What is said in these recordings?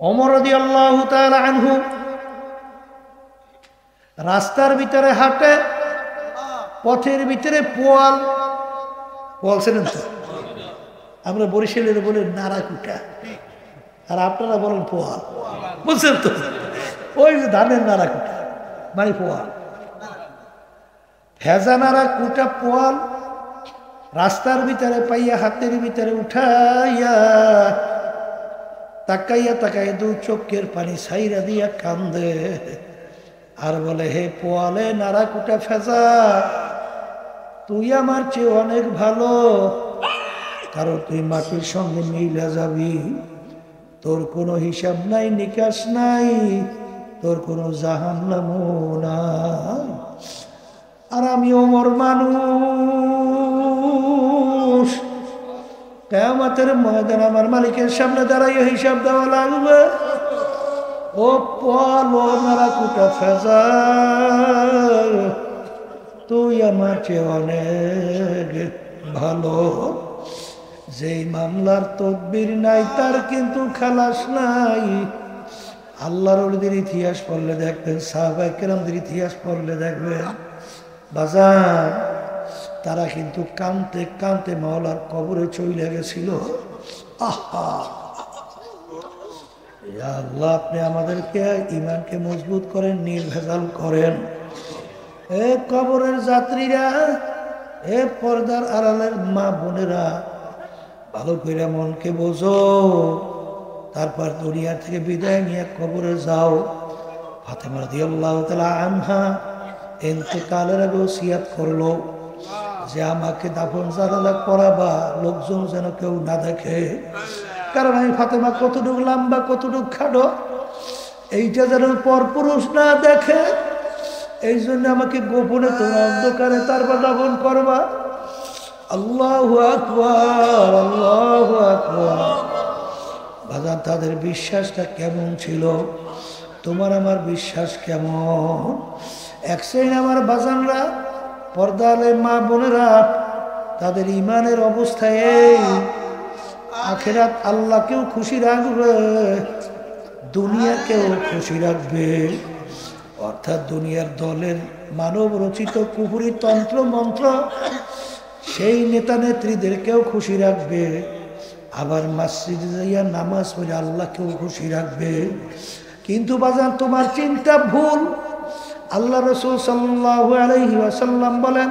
ওমর রাদিয়াল্লাহু তাআলা আনহু রাস্তার ভিতরে হাঁটে, পথের ভিতরে পোয়াল ছিলেন তো, আমরা বরিশালের বলে নাড়াকুটা, আর আপনারা বলেন পোয়াল, বুঝছেন তো? ওই যে ধানের নাড়াকুটা মানে পোয়াল, ভেজা নাড়াকুটা পোয়াল রাস্তার ভিতরে পাইয়া হাতের ভিতরে উঠাইয়া তাকাইয়া তাকাইয়া দু চোখের পানি ছাইরা দিয়া কান্দে আর বলে, হে পোয়ালে নাড়াকুটা ফেজা, তুই আমার চেয়ে অনেক ভালো, কারণ তুই মাটির সঙ্গে মিলে যাবি, তোর কোনো হিসাব নাই, নিকাশ নাই, তোর কোনো জাহান্নামও নাই। আর আমি ওমর মানুষ, কিয়ামতের ময়দান আমার মালিকের সামনে দাঁড়াইয়া হিসাব দেওয়া লাগবে। ও পোয়ালো নাড়াকুটা ফেজা, তুই আমার চেয়ে অনেক ভালো, যেই মামলার তদবির নাই তার কিন্তু খালাস নাই। আল্লাহর ওলিদের ইতিহাস পড়লে দেখবেন, সাহাবায়ে কেরামদের ইতিহাস পড়লে দেখবেন বাজার, তারা কিন্তু কানতে কানতে মাওলার কবরে চলে গেছিল। আহা আল্লাহ, আপনি আমাদেরকে ঈমানকে মজবুত করেন, নির্ভেজাল করেন। এ কবরের যাত্রীরা, এ পর্দার আড়ালের মা বোনেরা, ভালো করে মনকে বোঝো, তারপর দুনিয়া থেকে বিদায় নিয়ে কবরে যাও। ফাতেমা রাদিয়াল্লাহু তাআলা আনহা ইন্তেকালের আগে ওসিয়াত করলো যে আমাকে দাফন জানাজা করাবা, লোকজন যেন কেউ না দেখে, কারণ আমি ফাতেমা কতটুকু লম্বা, কতটুকু খাটো, এইটা যেন পরপুরুষ না দেখে, এই জন্য আমাকে গোপনে তোমার অন্ধকারে তারপর দাফন করবা। আল্লাহু আকবার, আল্লাহু আকবার। বাজান, তাদের বিশ্বাসটা কেমন ছিল, তোমার আমার বিশ্বাস কেমন? এক শ্রেণী আমার বাজানরা, পর্দালে মা বোনেরা, তাদের ইমানের অবস্থায় এই আখিরাত আল্লাহকেও খুশি রাখবে, দুনিয়াকেও খুশি রাখবে। অর্থাৎ দুনিয়ার দলের মানব রচিত কুফরি তন্ত্র মন্ত্র সেই নেতা নেত্রীদেরকেও খুশি রাখবে, আবার মসজিদে যাইয়া নামাজ পড়ে আল্লাহকেও খুশি রাখবে। কিন্তু বাজান, তোমার চিন্তা ভুল। আল্লাহ রাসূল সাল্লাল্লাহু আলাইহি ওয়াসাল্লাম বলেন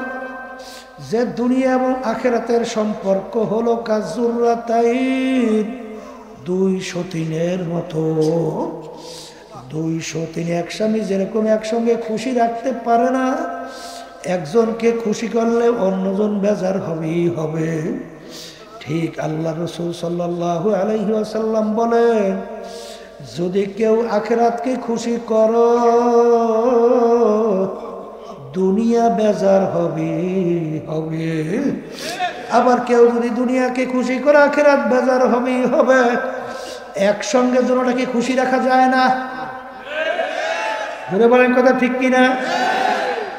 যে দুনিয়া এবং আখিরাতের সম্পর্ক হলো কাযুররাতাইন, দুই সতীনের মতো। দুই সতীন এক স্বামী যেরকম একসঙ্গে খুশি রাখতে পারে না, একজনকে খুশি করলে অন্যজন বেজার হবেই হবে। ঠিক আল্লাহ রাসূল সাল্লাল্লাহু আলাইহি ওয়াসাল্লাম বলেন, যদি কেউ আখিরাতকে খুশি করো, দুনিয়া বেজার হবে হবে। আবার কেউ যদি দুনিয়াকে খুশি করে, আখিরাত বেজার হবেই হবে। একসঙ্গে দুটোটাকে খুশি রাখা যায় না। ঘুরে বলেন কথা ঠিক কিনা?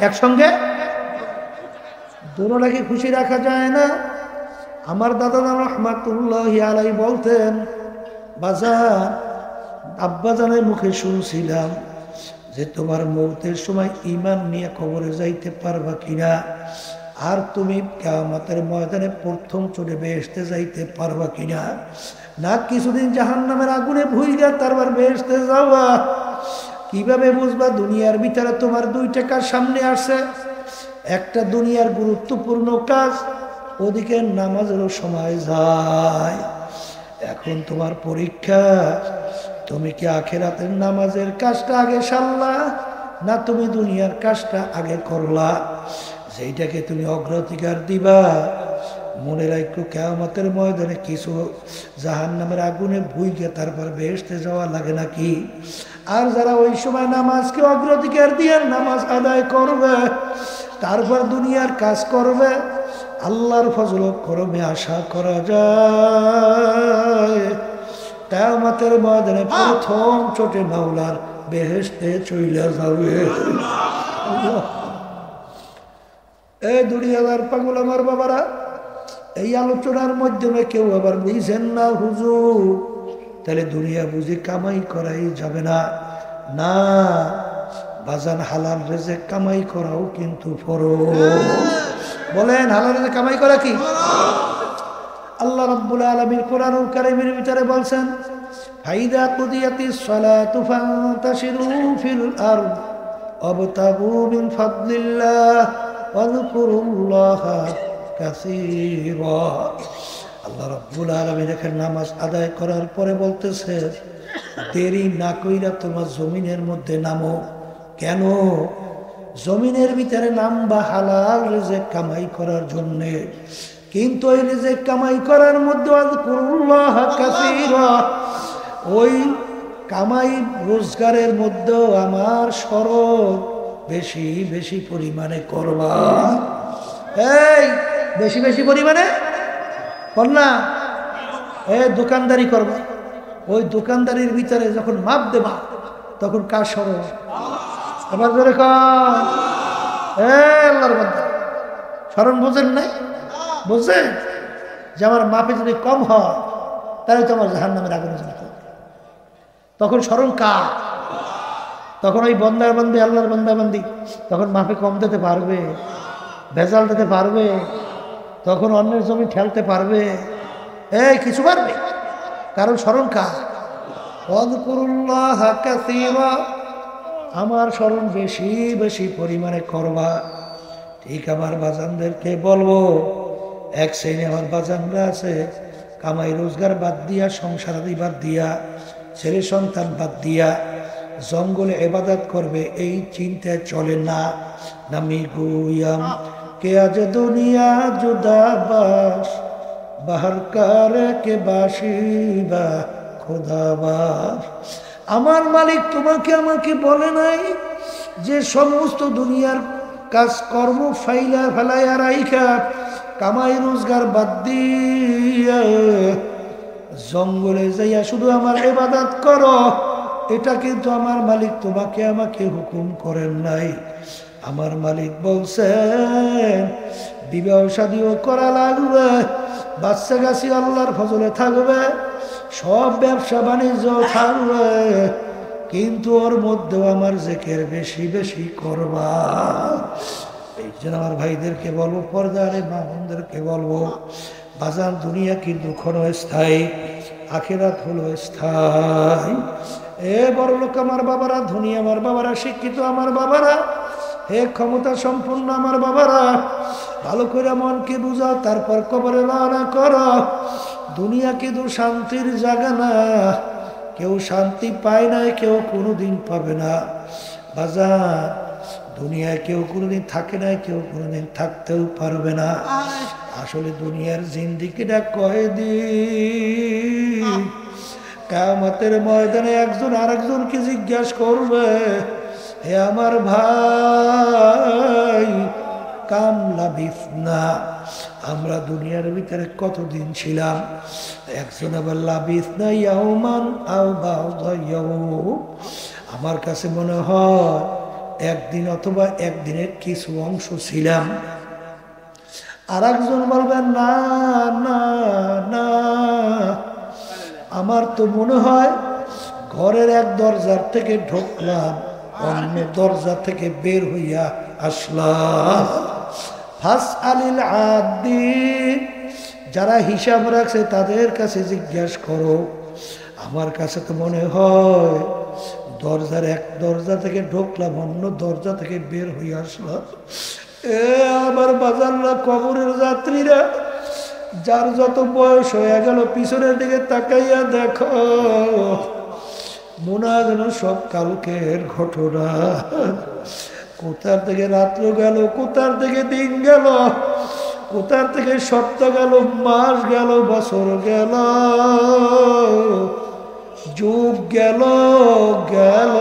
একসঙ্গে দুটোটাকে খুশি রাখা যায় না। আমার দাদা রাহমাতুল্লাহি আলাইহি বলতেন, বাজার, আব্বাজানের মুখে শুনছিলাম যে তোমার মৌতের সময় ঈমান নিয়ে কবরে যাইতে পারবা কিনা, আর তুমি কিয়ামতের ময়দানে প্রথম চলে বেহেশতে যাইতে পারবা কিনা, না কিছুদিন জাহান্নামের আগুনে ভুইগা তারপর বেহেশতে যাওয়া। কিভাবে বুঝবা? দুনিয়ার ভিতরে তোমার দুইটা কাজ সামনে আসছে, একটা দুনিয়ার গুরুত্বপূর্ণ কাজ, ওদিকে নামাজেরও সময় যায়। এখন তোমার পরীক্ষা, তুমি কি আখিরাতের নামাজের কাজটা আগে সারলা, না তুমি দুনিয়ার কাজটা আগে করলা? যেইটাকে তুমি অগ্রাধিকার দিবা, মনে রাখো কিয়ামতের ময়দানে কিছু জাহান্নামের আগুনে ভুইগে তারপর বেহেশতে যাওয়া লাগে নাকি? আর যারা ওই সময় নামাজকে অগ্রাধিকার দিয়ে নামাজ আদায় করবে, তারপর দুনিয়ার কাজ করবে, আল্লাহর ফজল করবে, আশা করা যায় কিয়ামতের ময়দানে প্রথম চোটে মাওলার বেহেশতে চলে যাবে। এই দুনিয়ার পাগল আমার বাবারা, এই আলোচনার মাধ্যমে কেউ আবার বুঝেন না হুজুর তাহলে দুনিয়া বুঝি কামাই করাই যাবে না? না বাজান, হালাল রেজেক কামাই করাও কিন্তু ফরজ। বলেন হালাল রেজেক কামাই করা কি? আল্লাহ রাব্বুল আলামিন কোরআনুল কারীমের ভিতরে বলছেন, ফাইদা কুদিয়াতিস সালাতু ফান্তাশিরু ফিল আরদ ওয়াবতাগু মিন ফাদলিল্লাহ ওয়াযকুরুল্লাহা কাসীরা। আল্লাহ রাব্বুল আলামিন এখানে নামাজ আদায় করার পরে বলতেছে, দেরি না কইরা তোমার জমিনের মধ্যে নামো। কেন? জমিনের ভিতরে নামবা হালাল রিজিক কামাই করার জন্যে, কিন্তু ওই রিজিক কামাই করার মধ্যে আযকুরুল্লাহ কাসীরা, ওই কামাই রোজগারের মধ্যেও আমার স্মরণ বেশি বেশি পরিমাণে করবা। এই বেশি বেশি পরিমাণে কর না, দোকানদারি করবা। ওই দোকানদারির ভিতরে যখন মাপ দেবা তখন কার স্মরণ? আবার ধরে আল্লাহর বান্দা স্মরণ বোঝেন নাই? বুঝছেন যে আমার মাপে যদি কম হয় তাহলে তো আমার জাহান্নামের আগুনে যেতে হবে। তখন স্মরণ কার? তখন ওই বন্দার বান্দি, আল্লাহর বান্দা বান্দি তখন মাপে কম দিতে পারবে, ভেজাল দিতে পারবে, তখন অন্যের জমি ঠেলতে পারবে, কিছু পারবে? কারণ স্মরণ কার? ওয়াযকুরুল্লাহ কাসীরা, আমার স্মরণ বেশি বেশি পরিমাণে করবা। ঠিক আমার বাজানদেরকে বলবো, এক শ্রেণী আমার বাজানরা আছে কামাই রোজগার বাদ দিয়া, সংসারাদি বাদ দিয়া, ছেলে সন্তান বাদ দিয়া জঙ্গলে ইবাদত করবে, এই চিন্তায় চলে না। নামি গুয়াম কে আজ দুনিয়া জুদা বাস, বাহার কারে কে বাসিবা খোদাবাস। আমার মালিক তোমাকে আমাকে বলে নাই যে সমস্ত দুনিয়ার কাজকর্ম ফেলাইয়া রাইখা কামাই রোজগার বাদ দিয়া জঙ্গলে যাইয়া শুধু আমার ইবাদত করো। এটা কিন্তু আমার মালিক তোমাকে আমাকে হুকুম করেন নাই। আমার মালিক বলছেন বিবাহ শাদীও করা লাগবে, বাচ্চা গাছি আল্লাহর ফজলে থাকবে, সব ব্যবসা বাণিজ্য থাকবে, কিন্তু ওর মধ্যেও আমার জিকির বেশি বেশি করবা। এই জন্য আমার ভাইদেরকে বলবো, পর্দারে মা বোনদেরকে বলবো, বাজার দুনিয়া কিন্তু ক্ষণস্থায়ী, আখিরাত হলো স্থায়ী। বড় লোক আমার বাবারা, ধনী আমার বাবারা, শিক্ষিত আমার বাবারা, ক্ষমতা সম্পন্ন আমার বাবারা, ভালো করে মনকে বুঝাও, তারপর কবরে রওনা করো। দুনিয়া কিন্তু শান্তির জায়গা না, কেউ শান্তি পায় না, কেউ কোনোদিন পাবে না। বাজার দুনিয়ায় কেউ কোনোদিন থাকে না, কেউ কোনোদিন থাকতেও পারবে না। আসলে দুনিয়ার জিন্দিগিটা কয়দিন। কিয়ামতের ময়দানে একজন আরেকজনকে জিজ্ঞাসা করবে, হে আমার ভাই কাম লাবিসনা, আমরা দুনিয়ার ভিতরে কতদিন ছিলাম? একজন আবার লাবিসনা ইয়াউমান আও বা'দা ইয়াউম, আমার কাছে মনে হয় একদিন অথবা একদিনের কিছু অংশ ছিলাম। আর একজন বলবেন না না না, আমার তো মনে হয় ঘরের এক দরজার থেকে ঢুকলাম, অন্য দরজা থেকে বের হইয়া আসলাম। ফাসআলিল আদিন, যারা হিসাব রাখছে তাদের কাছে জিজ্ঞাসা করো। আমার কাছে তো মনে হয় দরজার এক দরজা থেকে ঢুকলাম, অন্য দরজা থেকে বের হয়ে আসলাম। আমার বাজাররা, কবরের যাত্রীরা, যার যত বয়স হয়ে গেল পিছনের দিকে তাকাইয়া দেখো, মনে হয় যেন সব কালকের ঘটনা। কোথার থেকে রাত্র গেল, কোথার থেকে দিন গেল, কোথার থেকে সপ্তাহ গেল, মাস গেল, বছর গেল, যুগ গেল গেল।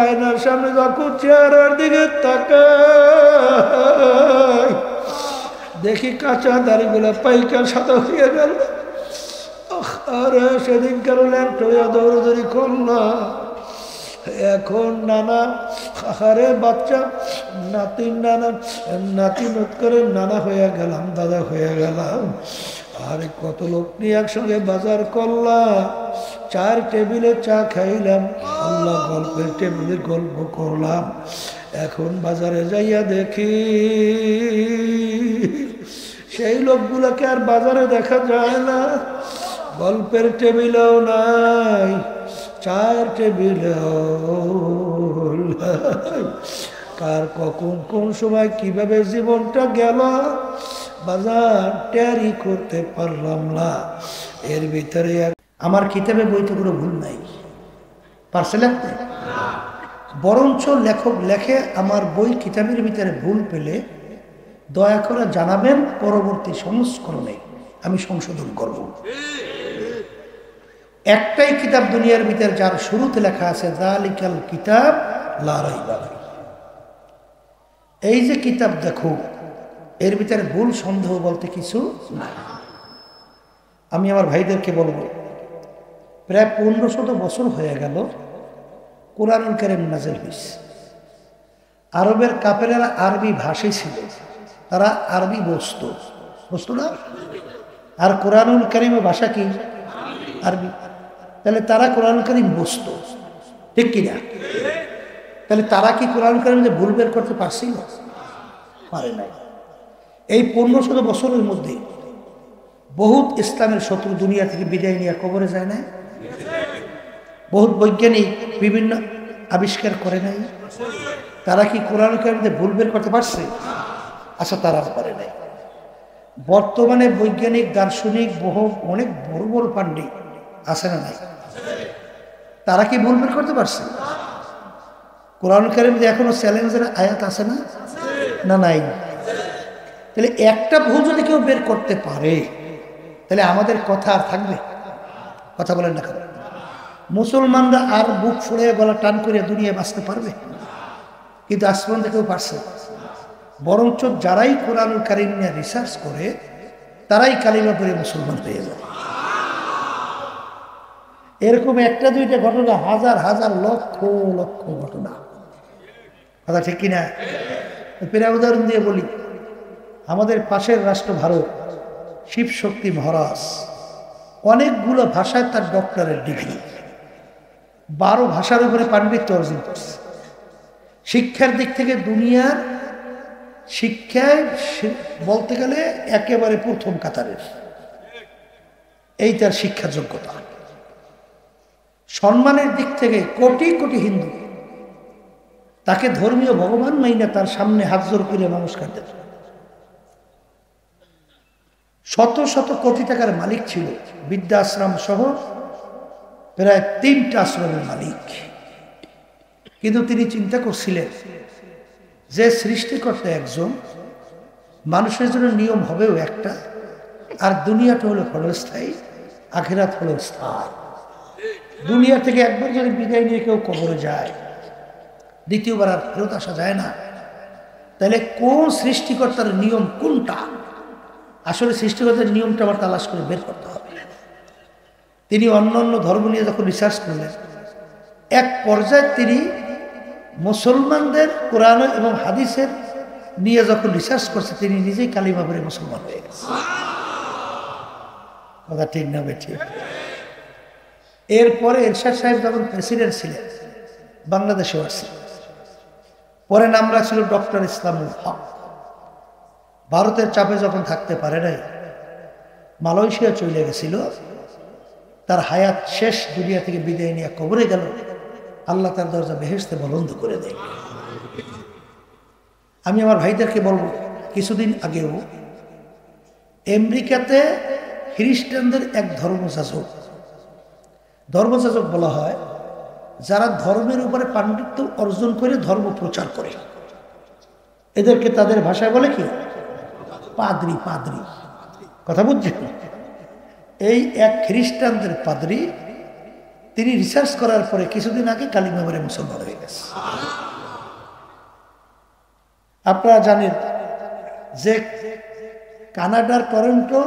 আয়নার সামনে যখন চেহারার দিকে তাকাই, দেখি কাঁচা দাড়িগুলো পাইকা সাদা হয়ে গেল। আরে সেদিন কেন ল্যাংটোয়া দৌড়দৌড়ি করলাম, এখন নানা, আরে বাচ্চা নাতি, নানা নাতি নত করে নানা হয়ে গেলাম, দাদা হয়ে গেলাম। আরে কত লোক নিয়ে একসঙ্গে বাজার করলাম, 4 টেবিলে চা খাইলাম, আল্লাহ গল্পের টেবিলে গল্প করলাম। এখন বাজারে যাইয়া দেখি সেই লোকগুলোকে আর বাজারে দেখা যায় না, গল্পের টেবিলেও নাই, 4 টেবিলেও নাই। কার কখন কোন সময় কিভাবে জীবনটা গেল বাজার টেরি করতে পারলাম না। এর ভিতরে আমার কিতাবে বইতে কোনো ভুল নাই, পারছে লিখতে? বরঞ্চ লেখক লেখে আমার বই কিতাবের ভিতরে ভুল পেলে দয়া করে জানাবেন, পরবর্তী সংস্করণে আমি সংশোধন করব। একটাই কিতাব দুনিয়ার ভিতরে যার শুরুতে লেখা আছে যালিকাল কিতাব লা রাইবা ফীহ। এই যে কিতাব দেখো, এর ভিতরে ভুল সন্দেহ বলতে কিছু নাই। আমি আমার ভাইদেরকে বলবো, প্রায় 1500 বছর হয়ে গেল কোরআনুল কারীম নাযিল হয়েছে। আরবের কাফেরেরা আরবি ভাষী ছিল, তারা আরবি বুঝতো না। আর কোরআনুল কারীমের ভাষা কি? আরবি। তাহলে তারা কোরআনুল কারীম বুঝতো, ঠিক কিনা? তাহলে তারা কি কোরআনুল কারীমে ভুল বের করতে পারছিল? পারে নাই। এই 1500 বছরের মধ্যে বহুত ইসলামের শত্রু দুনিয়া থেকে বিদায় নিয়ে কবরে যায় না? বহুত বৈজ্ঞানিক বিভিন্ন আবিষ্কার করে নাই? তারা কি কোরআনুল কারীমে ভুল বের করতে পারছে? আচ্ছা, তারা পারে নাই। বর্তমানে বৈজ্ঞানিক দার্শনিক অনেক বড় বড় পান্ডিত আছে না নাই? তারা কি ভুল বের করতে পারছে? কোরআনুল কারীমে এখনো চ্যালেঞ্জের আয়াত আছে না? না নাই? তাহলে একটা ভুল যদি কেউ বের করতে পারে, তাহলে আমাদের কথা আর থাকবে? কথা বলেন না কেন? মুসলমানরা আর বুক ফুড়ে গলা টান করে দুনিয়ায় বাঁচতে পারবে? কিন্তু আজ পর্যন্ত কেউ পারছে? বরঞ্চ যারাই কোরআনুল কারীম নিয়ে রিসার্চ করে তারাই কালিমা পড়ে মুসলমান হয়ে যায়। এরকম একটা দুইটা ঘটনা, হাজার হাজার লক্ষ লক্ষ ঘটনা। কথা ঠিক কিনা? প্রায় উদাহরণ দিয়ে বলি, আমাদের পাশের রাষ্ট্র ভারত, শিব শক্তি মহারাজ অনেকগুলো ভাষায় তার ডক্টরেট ডিগ্রি, 12 ভাষার উপরে পাণ্ডিত্য অর্জন করছে। শিক্ষার দিক থেকে দুনিয়ার শিক্ষায় বলতে গেলে একেবারে প্রথম কাতারের। এই তার শিক্ষা যোগ্যতা। সম্মানের দিক থেকে কোটি কোটি হিন্দু তাকে ধর্মীয় ভগবান মাইনা তার সামনে হাত জোর করে নমস্কার দেন। শত শত কোটি টাকার মালিক ছিল, বৃদ্ধাশ্রম সহ প্রায় 3টা আশ্রমের মালিক। কিন্তু তিনি চিন্তা করছিলেন যে সৃষ্টিকর্তা একজন, মানুষের জন্য নিয়ম হবেও একটা, আর দুনিয়াটা হলো ক্ষণস্থায়ী, আখিরাত হলো স্থায়ী। দুনিয়া থেকে একবার যদি বিদায় নিয়ে কেউ কবরে যায়, দ্বিতীয়বার আর ফেরত আসা যায় না। তাহলে কোন সৃষ্টিকর্তার নিয়ম কোনটা? আসলে সৃষ্টিকর্তার নিয়মটা আবার তালাশ করে বের করতে হবে। তিনি অন্য অন্য ধর্ম নিয়ে যখন রিসার্চ করলেন, এক পর্যায়ে তিনি মুসলমানদের কোরআন এবং হাদিসের নিয়ে যখন রিসার্চ করছে, তিনি নিজেই কালিমা পড়ে মুসলমান হয়ে গেছে। কথা ঠিক না বেঠিক? এরপরে এরশাদ সাহেব যখন প্রেসিডেন্ট ছিলেন, বাংলাদেশেও আসছে, পরে নাম রাখছিল ডক্টর ইসলামুল হক। ভারতের চাপে যখন থাকতে পারে নাই, মালয়েশিয়া চলে গেছিল। তার হায়াত শেষ, দুনিয়া থেকে বিদায় নিয়ে কবরে গেল। আল্লাহ তার দরজা বেহেশতে বন্ধ করে দেয়। আমি আমার ভাইদেরকে বলবো, কিছুদিন আগেও আমেরিকাতে খ্রিস্টানদের এক ধর্মযাজক বলা হয়, যারা ধর্মের উপরে পাণ্ডিত্য অর্জন করে ধর্ম প্রচার করে। এদেরকে তাদের ভাষায় বলে কি? পাদ্রী। কথা বুঝছেন? এই এক খ্রিস্টানদের পাদ্রী, তিনি রিসার্চ করার পরে কিছুদিন আগে কালিমা পড়ে মুসলমান হয়ে গেছে। আপনারা জানেন যে কানাডার টরন্টো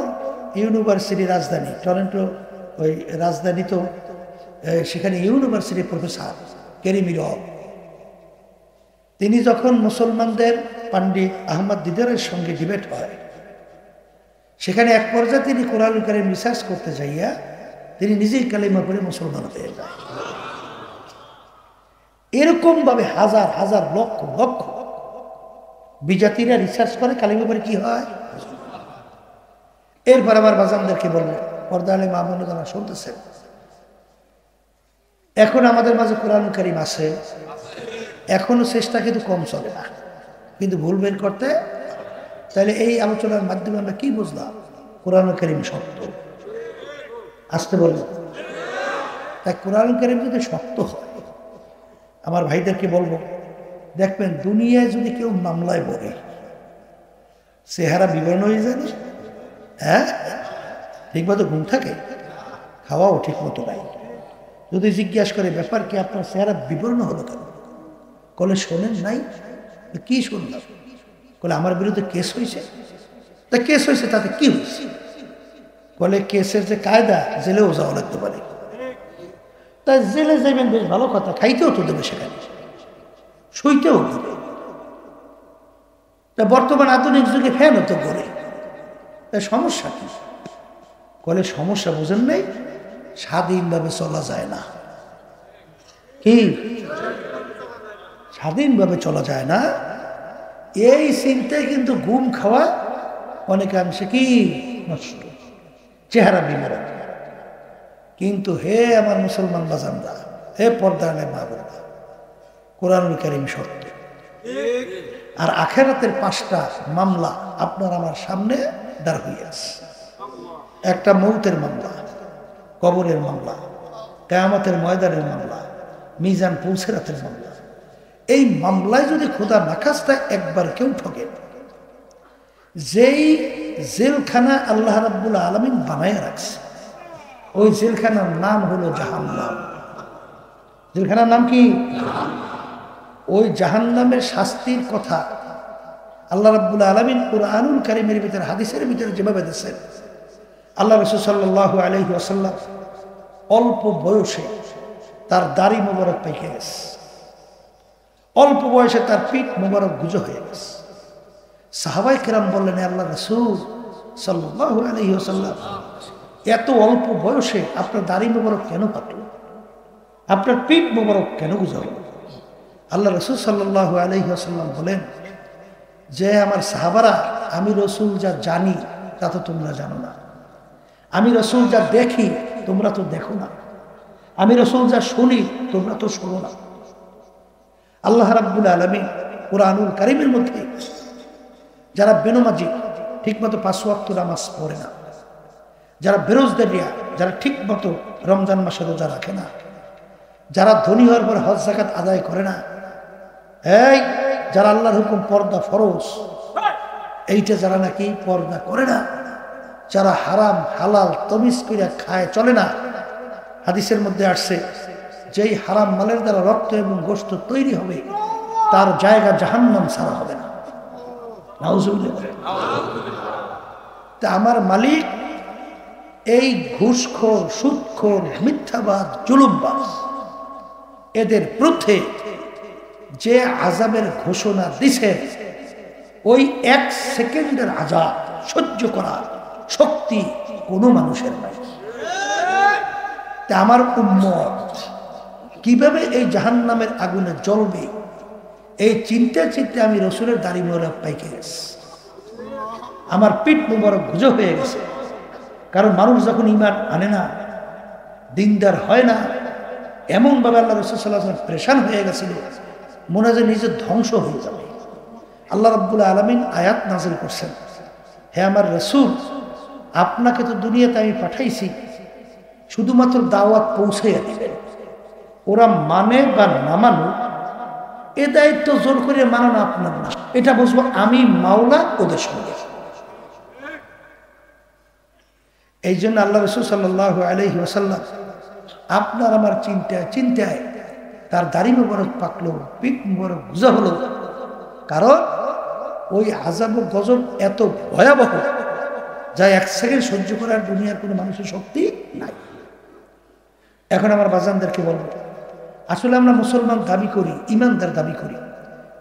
ইউনিভার্সিটি রাজধানী, টরন্টো ওই রাজধানী, তো সেখানে ইউনিভার্সিটির প্রফেসর কেরি মিরর, তিনি যখন মুসলমানদের পণ্ডিত আহমদ দিদারের সঙ্গে ডিবেট হয়, সেখানে এক পর্যায়ে তিনি কোরআনুল কারীম রিসার্চ করতে যাইয়া তিনি নিজেই কালিমা পড়ে মুসলমান হয়ে যায়। এরকম ভাবে হাজার হাজার লক্ষ লক্ষ বিজাতিরা রিসার্চ করে কালিমা পড়ে কি হয়। এরপর আবার বাজানদেরকে বলবো, পর্দা আলে মা বোন যারা শুনতেছেন, এখন আমাদের মাঝে কোরআনুল কারীম আছে, এখনো চেষ্টা কিন্তু কম চলে না, কিন্তু ভুল বের করতে। তাহলে এই আলোচনার মাধ্যমে আমরা কি বুঝলাম? কোরআনুল কারীম সত্য। আসতে বলবো, তাই কোরআনুল কারীম যদি সত্য হয়, আমার ভাইদেরকে বলবো, দেখবেন দুনিয়ায় যদি কেউ মামলায় পড়ে চেহারা বিবরণ হয়ে যায় না। হ্যাঁ, ঠিক মতো ঘুম থাকে, খাওয়াও ঠিক মতো নাই। যদি জিজ্ঞাসা করে ব্যাপার কি, আপনার চেহারা বিবরণ হলো কেন? কলে শোনেন নাই? কি শুনলাম? কলে আমার বিরুদ্ধে কেস হয়েছে। তা কেস হয়েছে তাতে কি হয়েছে? বলে কেসের যে কায়দা, জেলেও যাওয়া লাগতে পারে। তাই জেলে যাবেন, বেশ ভালো কথা, খাইতেও তো দেবে, সেখানে শুইতেও দেবে। তা বর্তমান আধুনিক যুগে ফ্যানও তো করে। তাই সমস্যা কি? বলে সমস্যা বুঝেন নাই, স্বাধীনভাবে চলা যায় না। কি স্বাধীনভাবে চলা যায় না? এই চিন্তায় কিন্তু ঘুম খাওয়া অনেকাংশে কি নষ্ট, চেহারা বিমরা। কিন্তু হে আমার মুসলমান বাজানরা, হে পর্দার মা বোনেরা, কোরআনুল কারীম সত্য। আর আখিরাতের 5টা মামলা আপনার আমার সামনে দাঁড় হয়ে আছে। একটা মৌতের মামলা, কবরের মামলা, কিয়ামতের ময়দানের মামলা, মিজান পুলসিরাতের মামলা। এই মামলায় যদি খোদা নাখাস্তায় একবার কেউ ঠকে, যেই জেলখানা আল্লাহ রাব্বুল আলামিন বানায় রাখছে, ওই জেলখানার নাম হলো জাহান্নাম। জেলখানার নাম কি? ওই জাহান্নামের শাস্তির কথা আল্লাহ রাব্বুল আলামিন কুরআনুল কারীমের ভিতরে, হাদিসের ভিতরে যেভাবে দিয়েছেন, আল্লাহ রাসূল সাল্লাল্লাহু আলাইহি ওয়াসাল্লাম অল্প বয়সে তার দাড়ি মোবারক পেকে গেছে, অল্প বয়সে তার পিঠ মোবারক গুজো হয়ে গেছে। সাহাবায়ে কেরাম বললেন, আল্লাহ রাসূল সাল্লাল্লাহু আলাইহি ওয়াসাল্লাম, এত অল্প বয়সে আপনার দাড়ি মোবারক কেন পাকল? আপনার পিঠ মোবারক কেন গুজো হলো? আল্লাহ রাসূল সাল্লাল্লাহু আলাইহি ওয়াসাল্লাম বলেন যে, আমার সাহাবারা, আমি রাসূল যা জানি তা তো তোমরা জানো না, আমি রাসূল যা দেখি তোমরা তো দেখো না, আমি রাসূল যা শুনি তোমরা তো শোনো না। আল্লাহ রাব্বুল আলামিন কুরআনুল কারীমের মধ্যে যারা বেনমাজি, ঠিকমতো 5 ওয়াক্ত নামাজ পড়ে না, যারা বেরোজগারিয়া, যারা ঠিকমতো রমজান মাসে রোজা রাখে না, যারা ধনী হওয়ার পর হজ যাকাত আদায় করে না, এই যারা আল্লাহর হুকুম পর্দা ফরজ, এইটা যারা নাকি পর্দা করে না, যারা হারাম হালাল তমিজ করে খায় চলে না, হাদিসের মধ্যে আসছে যেই হারাম মালের দ্বারা রক্ত এবং গোশত তৈরি হবে তার জায়গা জাহান্নাম ছাড়া হবে না। নাউজুবিল্লাহ। তা আমার মালিক এই ঘুষখোর, সুদখোর, মিথ্যাবাদ, জুলুমবাজ এদের বিরুদ্ধে যে আযাবের ঘোষণা দিছে, ওই 1 সেকেন্ডের আযাব সহ্য করার শক্তি কোনো মানুষের নাই। তা আমার উম্মত কিভাবে এই জাহান্নামের আগুনে জ্বলবে, এই চিন্তা আমি রাসূলের দাড়ি মোবারক পাইকে গেছে, আমার পিঠ মোবারক গুজো হয়ে গেছে। কারণ মানুষ যখন ঈমান আনে না, দিনদার হয় না, এমনভাবে আল্লাহ রাসূল সাল্লাল্লাহু আলাইহি ওয়াসাল্লাম পেরেশান হয়ে গেছিল, মনে হয় নিজের ধ্বংস হয়ে যাবে। আল্লাহ রাব্বুল আলামিন আয়াত নাযিল করছেন, হে আমার রাসূল, আপনাকে তো দুনিয়াতে আমি পাঠাইছি শুধুমাত্র দাওয়াত পৌঁছাইয়া দিবেন, ওরা মানে বা না মানুক এ দায়িত্ব জোর করে মানানো আপনার না, এটা বুঝবো আমি মাওলা ওদের সঙ্গে। এই জন্য আল্লাহ রাসূল সাল্লাল্লাহু আলাইহি ওয়াসাল্লাম আপনার আমার চিন্তায় তার দাড়ি মোবারক পাকলো, পিঠ মোবারক গুজা হলো, কারণ ওই আযাব ও গজব এত ভয়াবহ যা 1 সেকেন্ড সহ্য করার দুনিয়ার কোনো মানুষের শক্তি নাই। এখন আমার বাজানদেরকে বলবো, আসলে আমরা মুসলমান দাবি করি, ইমানদার দাবি করি,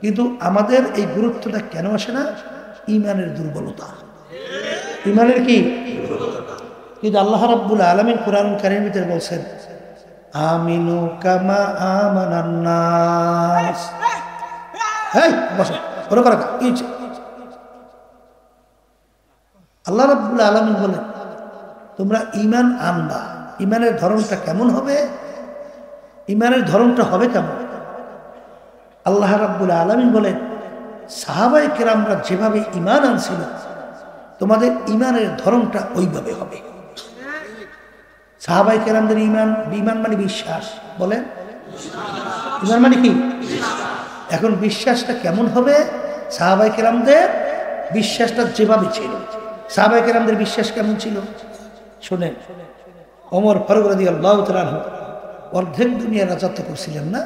কিন্তু আমাদের এই গুরুত্বটা কেন আসে না? ইমানের দুর্বলতা। ইমানের কি? কিন্তু আল্লাহ রাব্বুল আলামিন কোরআন কারীমের ভিতরে বলছেন আমিনু কামা আমানান নাস। এই বসো, বড় করে কি হচ্ছে? আল্লাহ রাব্বুল আলামিন বলেন তোমরা ঈমান আনবা, ঈমানের ধরনটা কেমন হবে? ঈমানের ধরনটা হবে কেমন? আল্লাহ রাব্বুল আলামিন বলেন সাহাবায়ে কেরামরা যেভাবে ঈমান আনছিল তোমাদের ঈমানের ধরনটা ওইভাবে হবে। সাহাবায়ে কেরামদের ঈমান, ঈমান মানে বিশ্বাস, বলেন ঈমান মানে কি? এখন বিশ্বাসটা কেমন হবে? সাহাবায়ে কেরামদের বিশ্বাসটা যেভাবে ছিল। সাহাবায়ে কেরামদের বিশ্বাস কেমন ছিল শুনেন। ওমর ফারুক রাদিয়াল্লাহু তাআলা আনহু অর্ধেক দুনিয়ার রাজত্ব করছিলেন না?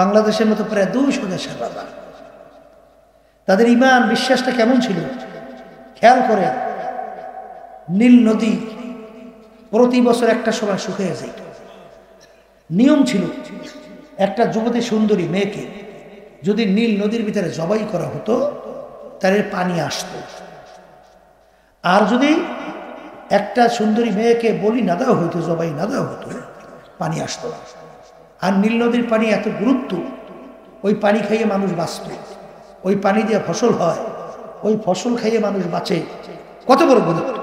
বাংলাদেশের মতো প্রায় 200 দেশের রাজা। তাদের ঈমান বিশ্বাসটা কেমন ছিল খেয়াল করে। নীল নদী প্রতি বছর একটা সময় শুকিয়ে যেত। নিয়ম ছিল একটা যুবতী সুন্দরী মেয়েকে যদি নীল নদীর ভিতরে জবাই করা হতো তাহলে পানি আসতো। আর যদি একটা সুন্দরী মেয়েকে বলি না দেওয়া হইতো, জবাই না দেওয়া হতো, পানি আসতো না। আর নীল নদীর পানি এত গুরুত্ব, ওই পানি খাইয়ে মানুষ বাঁচত, ওই পানি দিয়ে ফসল হয়, ওই ফসল খাইয়ে মানুষ বাঁচে। কত বড় গুরুত্ব!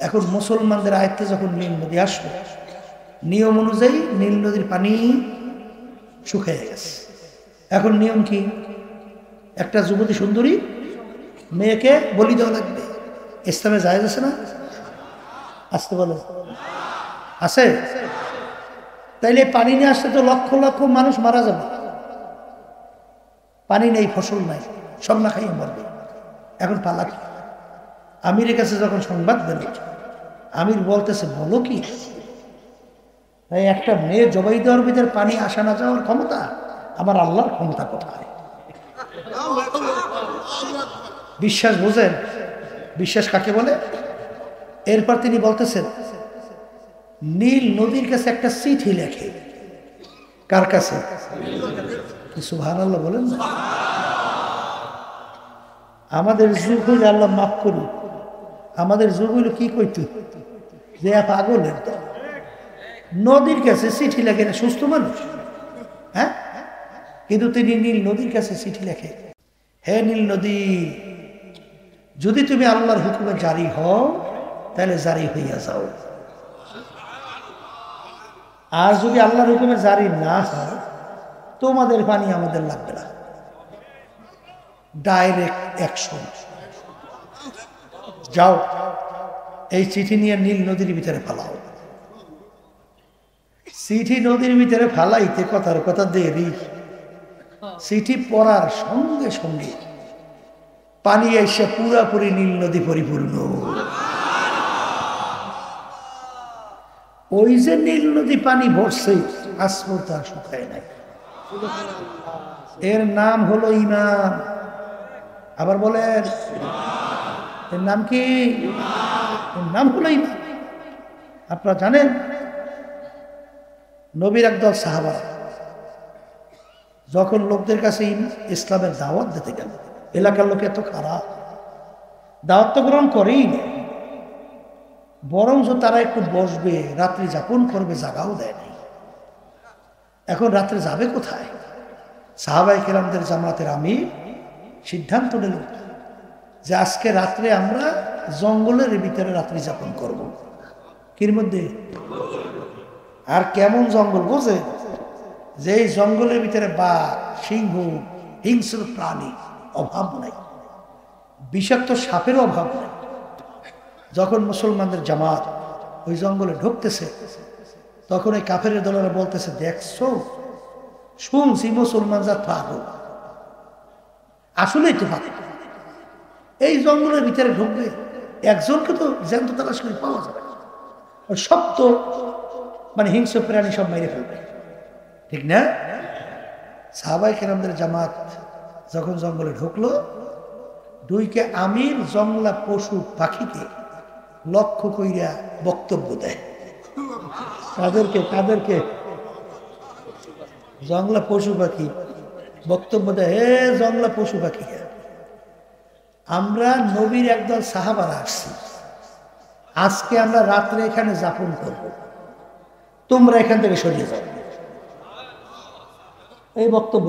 এখন মুসলমানদের আয়ত্তে যখন নীল নদী আসলো, নিয়ম অনুযায়ী নীল নদীর পানি শুকিয়ে গেছে। এখন নিয়ম কি? একটা যুবতী সুন্দরী মেয়েকে বলি দেওয়া লাগবে। ইসলামে জায়েজ আছে না? আসতে বলে আছে? তাইলে পানি নিয়ে আসতে তো লক্ষ লক্ষ মানুষ মারা যাবে। পানি নেই, ফসল নাই, সব না খাইয়ে মরবে। এখন পালা কি? আমিরের কাছে যখন সংবাদ দিল, আমির বলতেছে বলো কি? তাই একটা মেয়ে জবাই দেওয়ার ভিতরে পানি আসা না যাওয়ার ক্ষমতা, আমার আল্লাহর ক্ষমতা কোথায়? বিশ্বাস বোঝেন? বিশ্বাস কাকে বলে? এরপর তিনি বলতেছেন নীল নদীর কাছে একটা চিঠি লেখে। কার কাছে? সুবহানাল্লাহ বলেন না। আমাদের যুগ হইলে আল্লাহ মাফ করি, আমাদের যুগ হইল কি কইতো যে পাগলের তো নদীর কাছে চিঠি লেখে না সুস্থ মানুষ, হ্যাঁ? কিন্তু তিনি নীল নদীর কাছে চিঠি লেখে, হে নীল নদী, যদি তুমি আল্লাহর হুকুমে জারি হও তাহলে জারি হইয়া যাও, আর যদি আল্লাহর হুকুমে জারি না হয় তোমাদের পানি আমাদের লাগবে না। Direct action. যাও, এই চিঠি নিয়ে নীল নদীর ভিতরে ফালাও। চিঠি নদীর ভিতরে ফালাইতে কথার কথা দেরি, চিঠি পড়ার সঙ্গে সঙ্গে পানি এসে পুরাপুরি নীল নদী পরিপূর্ণ। ওই যে নীল নদী পানি ভরছে, আজ পর্যন্ত আর শুকায় নাই। এর নাম হলো ঈমান। আবার বলেন, এর নাম কি? এর নাম হলো ঈমান। আপনারা জানেন নবীর একদল সাহাবা যখন লোকদের কাছে ইসলামের দাওয়াত দিতে গেল, এলাকার লোক এত খারাপ, দাওয়াত তো গ্রহণ করেই না, বরঞ্চ তারা একটু বসবে, রাত্রি যাপন করবে, জাগাও দেয় নাই। এখন রাত্রে যাবে কোথায়? সাহাবায়ে কেরামদের জামাতের আমির সিদ্ধান্ত নিল যে আজকে রাত্রে আমরা জঙ্গলের ভিতরে রাত্রি যাপন করব। কির মধ্যে? আর কেমন জঙ্গল বোঝে? যে এই জঙ্গলের ভিতরে বাঘ, সিংহ, হিংস্র প্রাণী অভাব নাই, বিষাক্ত সাপেরও অভাব নাই। যখন মুসলমানদের জামাত ওই জঙ্গলে ঢুকতেছে, তখন এই কাফের দলেরা বলতেছে, দেখছো, শুনছি মুসলমান যা পাগল, আসলেই তো পাগল। এই জঙ্গলের ভিতরে ঢুকবে, একজনকে তো জ্যান্ত তালাশ করে পাওয়া যাবে, সব তো মানে হিংস্র প্রাণী সব মেরে ফেলবে, ঠিক না? সাহাবায়ে কেরামদের জামাত যখন জঙ্গলে ঢুকলো, দুইকে আমির জঙ্গলা পশু পাখিকে লক্ষ্য কইরা বক্তব্য দেয়। তাদেরকে জঙ্গলা পশু পাখি বক্তব্য দেয়, হে জঙ্গলা পশু পাখি, আমরা নবীর একদল সাহাবারা আসছি, আজকে আমরা রাত্রে এখানে যাপন করব, তোমরা এখান থেকে সরিয়ে যাও। এই বক্তব্য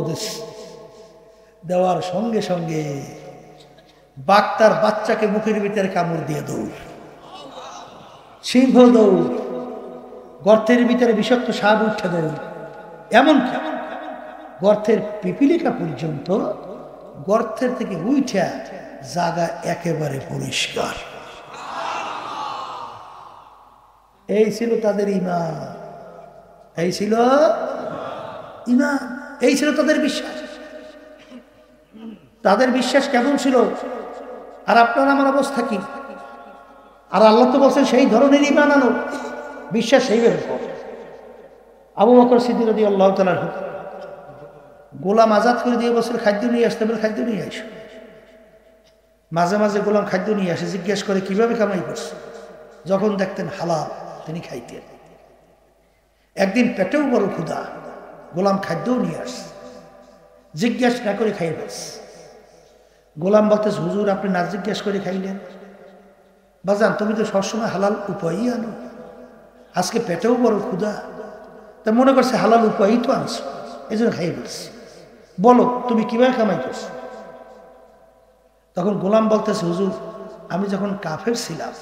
দেওয়ার সঙ্গে সঙ্গে বাঘ তার বাচ্চাকে মুখের ভিতরে কামড় দিয়ে দৌড়, সিংহ দৌড়, গর্তের ভিতরে বিষাক্ত সাপ উঠে দৌড়, এমন গর্তের পিপিলিকা পর্যন্ত গর্তের থেকে উঠা জায়গা একেবারে পরিষ্কার। এই ছিল তাদের ঈমান, এই ছিল ঈমান, এই ছিল তাদের বিশ্বাস। তাদের বিশ্বাস কেমন ছিল আর আপনার আমার অবস্থা কি? আর আল্লাহ তো বলছেন সেই ধরনের ঈমান আনো, বিশ্বাস সেইভাবে। আবু বকর সিদ্দিক রাদিয়াল্লাহু তাআলা গোলাম আজাদ করে দিয়ে বছর খাদ্য নিয়ে আসতে বলে, খাদ্য নিয়ে আসো। মাঝে মাঝে গোলাম খাদ্য নিয়ে আসে, জিজ্ঞেস করে কিভাবে কামাই করছে। যখন দেখতেন হালাল তিনি খাইতেন। একদিন পেটেও বড় ক্ষুধা, গোলাম খাদ্যও নিয়ে আসছে, জিজ্ঞেস না করে খাইয়ে ফেলছে। গোলাম বলতেছে, হুজুর আপনি না জিজ্ঞেস করে খাইলেন? বাজান তুমি তো সবসময় হালাল উপায়ই আনো, আজকে পেটেও বড় ক্ষুধা, তা মনে করছে হালাল উপায়ই তো আনছো, এই জন্য খাইয়ে ফেলছি, বলো তুমি কিভাবে কামাই করছো? তখন গোলাম বলতেছে, হুজুর আমি যখন কাফের ছিলাম,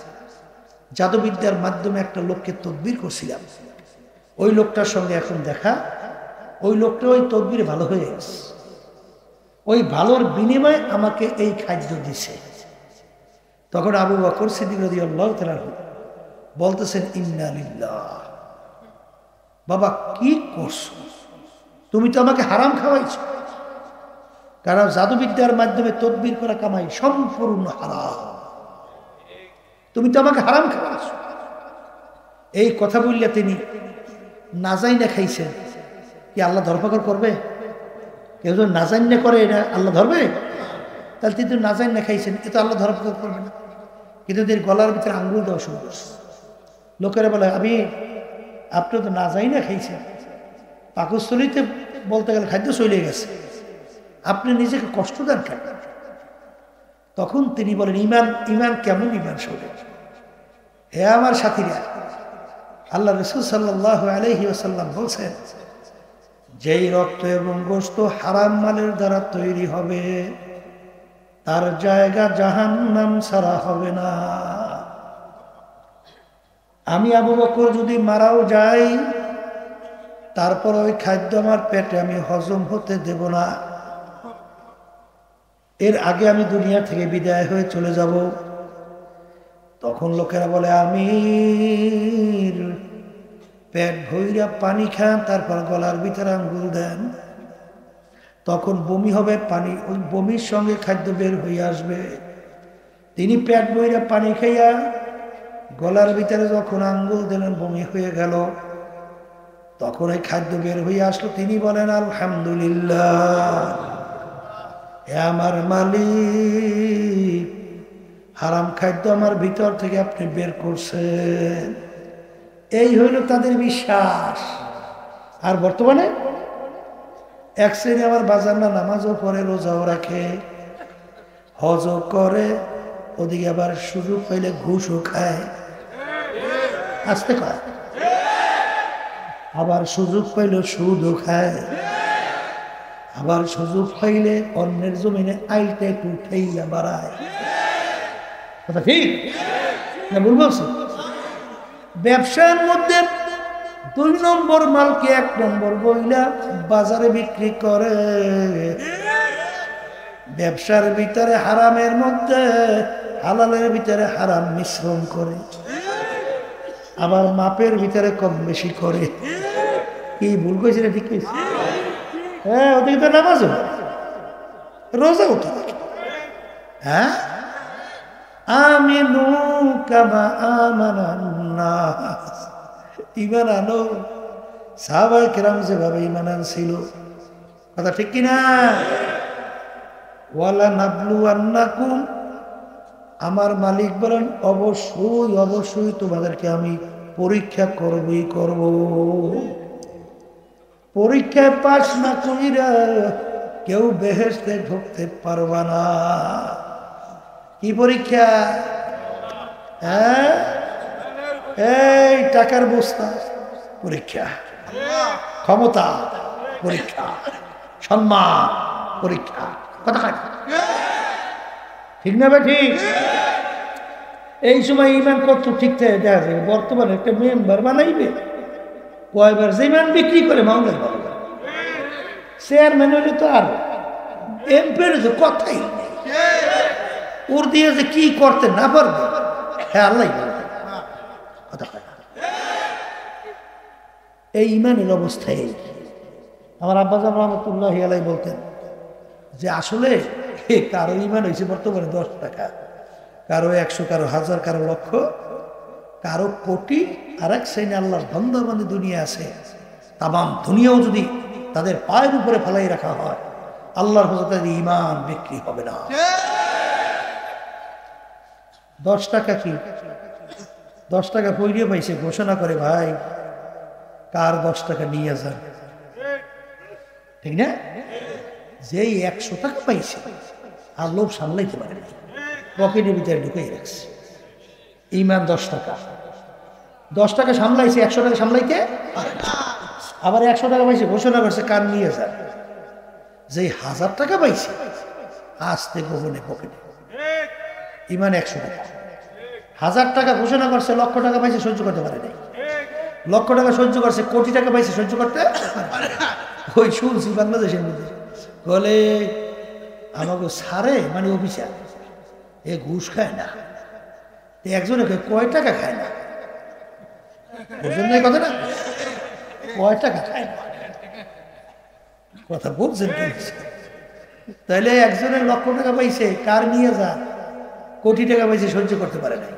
জাদুবিদ্যার মাধ্যমে একটা লোককে তদবির করছিলাম, ওই লোকটার সঙ্গে এখন দেখা, ওই লোকটা ওই তদবির ভালো হয়ে গেছে, ওই ভালোর বিনিময়ে আমাকে এই খাদ্য দিছে। তখন আবু বকর সিদ্দিক রাদিয়াল্লাহু তাআলা বলতেছেন, ইন্না লিল্লাহ, বাবা কি করছো তুমি? তো আমাকে হারাম খাওয়াইছো। কারণ জাদুবিদ্যার মাধ্যমে তদবির করা কামাই সম্পূর্ণ হারাম, তুমি তো আমাকে হারাম খাওয়াইছো। এই কথা বললে তিনি না জাইনা খাইছেন, কি আল্লাহ ধরপাকড় করবে? কেউ যদি না জাইনা করে এটা আল্লাহ ধরবে? তাহলে তিনি তো না জাইনা খাইছেন, এ তো আল্লাহ ধরপাকড় করবে না। কিন্তু এদের গলার ভিতরে আঙ্গুল দেওয়া শুরু করছে। লোকেরা বলে, আপনি তো না জাইনা খাইছেন, পাকস্থলিতে বলতে গেলে খাদ্য চলে গেছে, আপনি নিজেকে কষ্ট দেন কেন? তখন তিনি বলেন, ইমান, ইমান কেমন ইমান? শোনে হে আমার সাথীরা, আল্লাহ রাসূল সাল্লাল্লাহু আলাইহি ওয়াসাল্লাম বলছেন, যেই রক্ত এবং গোশত হারাম মালের দ্বারা তৈরি হবে তার জায়গা জাহান্নাম ছাড়া হবে না। আমি আবু বকর যদি মারাও যাই, তারপর ওই খাদ্য আমার পেটে আমি হজম হতে দেব না, এর আগে আমি দুনিয়া থেকে বিদায় হয়ে চলে যাব। তখন লোকেরা বলে, আমির পেট ভইরা পানি খান, তারপর গলার ভিতরে আঙ্গুল দেন, তখন বমি হবে, পানি ওই বমির সঙ্গে খাদ্য বের হয়ে আসবে। তিনি পেট ভইরা পানি খাইয়া গলার ভিতরে যখন আঙ্গুল দিলেন, বমি হয়ে গেল, তখন ওই খাদ্য বের হয়ে আসলো। তিনি বলেন, আলহামদুলিল্লাহ, হে আমার মালিক, হারাম খাদ্য আমার ভিতর থেকে আপনি বের করছেন। এই হইল তাদের বিশ্বাস। আর বর্তমানে এক শ্রেণী আমার বাজার না, নামাজও পড়ে, রোজাও রাখে, হজও করে, ওদিকে আবার সুযোগ পাইলে ঘুষও খায়, আসতে কয়, আবার সুযোগ পাইলে সুদও খায়, আবার সুযোগ পাইলে অন্যের জমিনে আইলটা একটু ঠেইলা বাড়ায়। কথা ঠিক না ভুল বলছি? ব্যবসার মধ্যে 2 নম্বর মালকে 1 নম্বর বইলা বাজারে বিক্রি করে, ব্যবসার ভিতরে হারামের মধ্যে হালালের ভিতরে হারাম মিশ্রণ করে, আবার মাপের ভিতরে কম বেশি করে। কি ভুল কইছে না ঠিক কইছে? হ্যাঁ, ওদিকে তো নামাজও রোজাও তো, হ্যাঁ, আমিনু কামা আমানান নাস, ঈমান আনো সাহাবায়ে কেরাম যেভাবে ঈমান আনছিল। কথা ঠিক কিনা? ওয়ালা নাবলুয়ান্নাকুম, আমার মালিক বলেন, অবশ্যই অবশ্যই তোমাদেরকে আমি পরীক্ষা করবই করব। পরীক্ষায় পাস না কইরা কেউ বেহেশতে ঢুকতে পারবা না। কি পরীক্ষা? হ্যাঁ, এই টাকার বস্তা পরীক্ষা, ক্ষমতা পরীক্ষা, সম্মান পরীক্ষা। কথা কাজ ঠিক না ভাই? ঠিক। এই সময় ইমান কত ঠিক থাকে দেখা যায়। বর্তমানে একটা মেম্বার বানাইবে কয়বার যে ইমান বিক্রি করে মামলার বাবা, চেয়ারম্যান হইলে তো আর এমপির যে কথাই নেই। ওর দিয়ে যে কি করতে না পারবে হ্যাঁ আল্লাহ কথা কয়। এই ইমানের অবস্থায় আমার আব্বাজান রহমতুল্লাহি আলাইহি বলতেন যে আসলে কারো ইমান হয়েছে বর্তমানে 10 টাকা, কারো 100, কারো 1000, কারো লক্ষ, কারো কোটি। আর এক শ্রেণী আল্লাহর বান্দা-বান্দী দুনিয়া আছে, তামাম দুনিয়াও যদি তাদের পায়ের উপরে ফেলাই রাখা হয় আল্লাহর কাছে তাদের ইমান বিক্রি হবে না। 10 টাকা কি 10 টাকা পয়রিয়ে পাইছে, ঘোষণা করে ভাই কার 10 টাকা নিয়ে যান, ঠিক না? যেই 100 টাকা পাইছে আর লোভ সামলাইতে পারে না, পকেটের ভিতরে ঢুকেই রাখছে। ইমান 10 টাকা, 10 টাকা সামলাইছে, 100 টাকা সামলাইতে আবার 100 টাকা পাইছে, ঘোষণা করছে কার নিয়ে যান। যেই 1000 টাকা পাইছে আস্তে গোপনে পকেটে, ইমান 100 টাকা। 1000 টাকা ঘোষণা করছে, লক্ষ টাকা পাইছে, সহ্য করতে পারে নাই। লক্ষ টাকা সহ্য করছে, কোটি টাকা পাইছে, সহ্য করতে ওই শুনছি বাংলাদেশের মধ্যে বলে আমাকে সারে মানে অফিসার এ ঘুষ খায় না, একজনে কয় টাকা খায় না, বুঝলেন না কথা না? কয় টাকা খায় না, কথা বলছেন তাইলে একজনের লক্ষ টাকা পাইছে, কার নিয়ে যা, কোটি টাকা পাইছে, সহ্য করতে পারে নাই,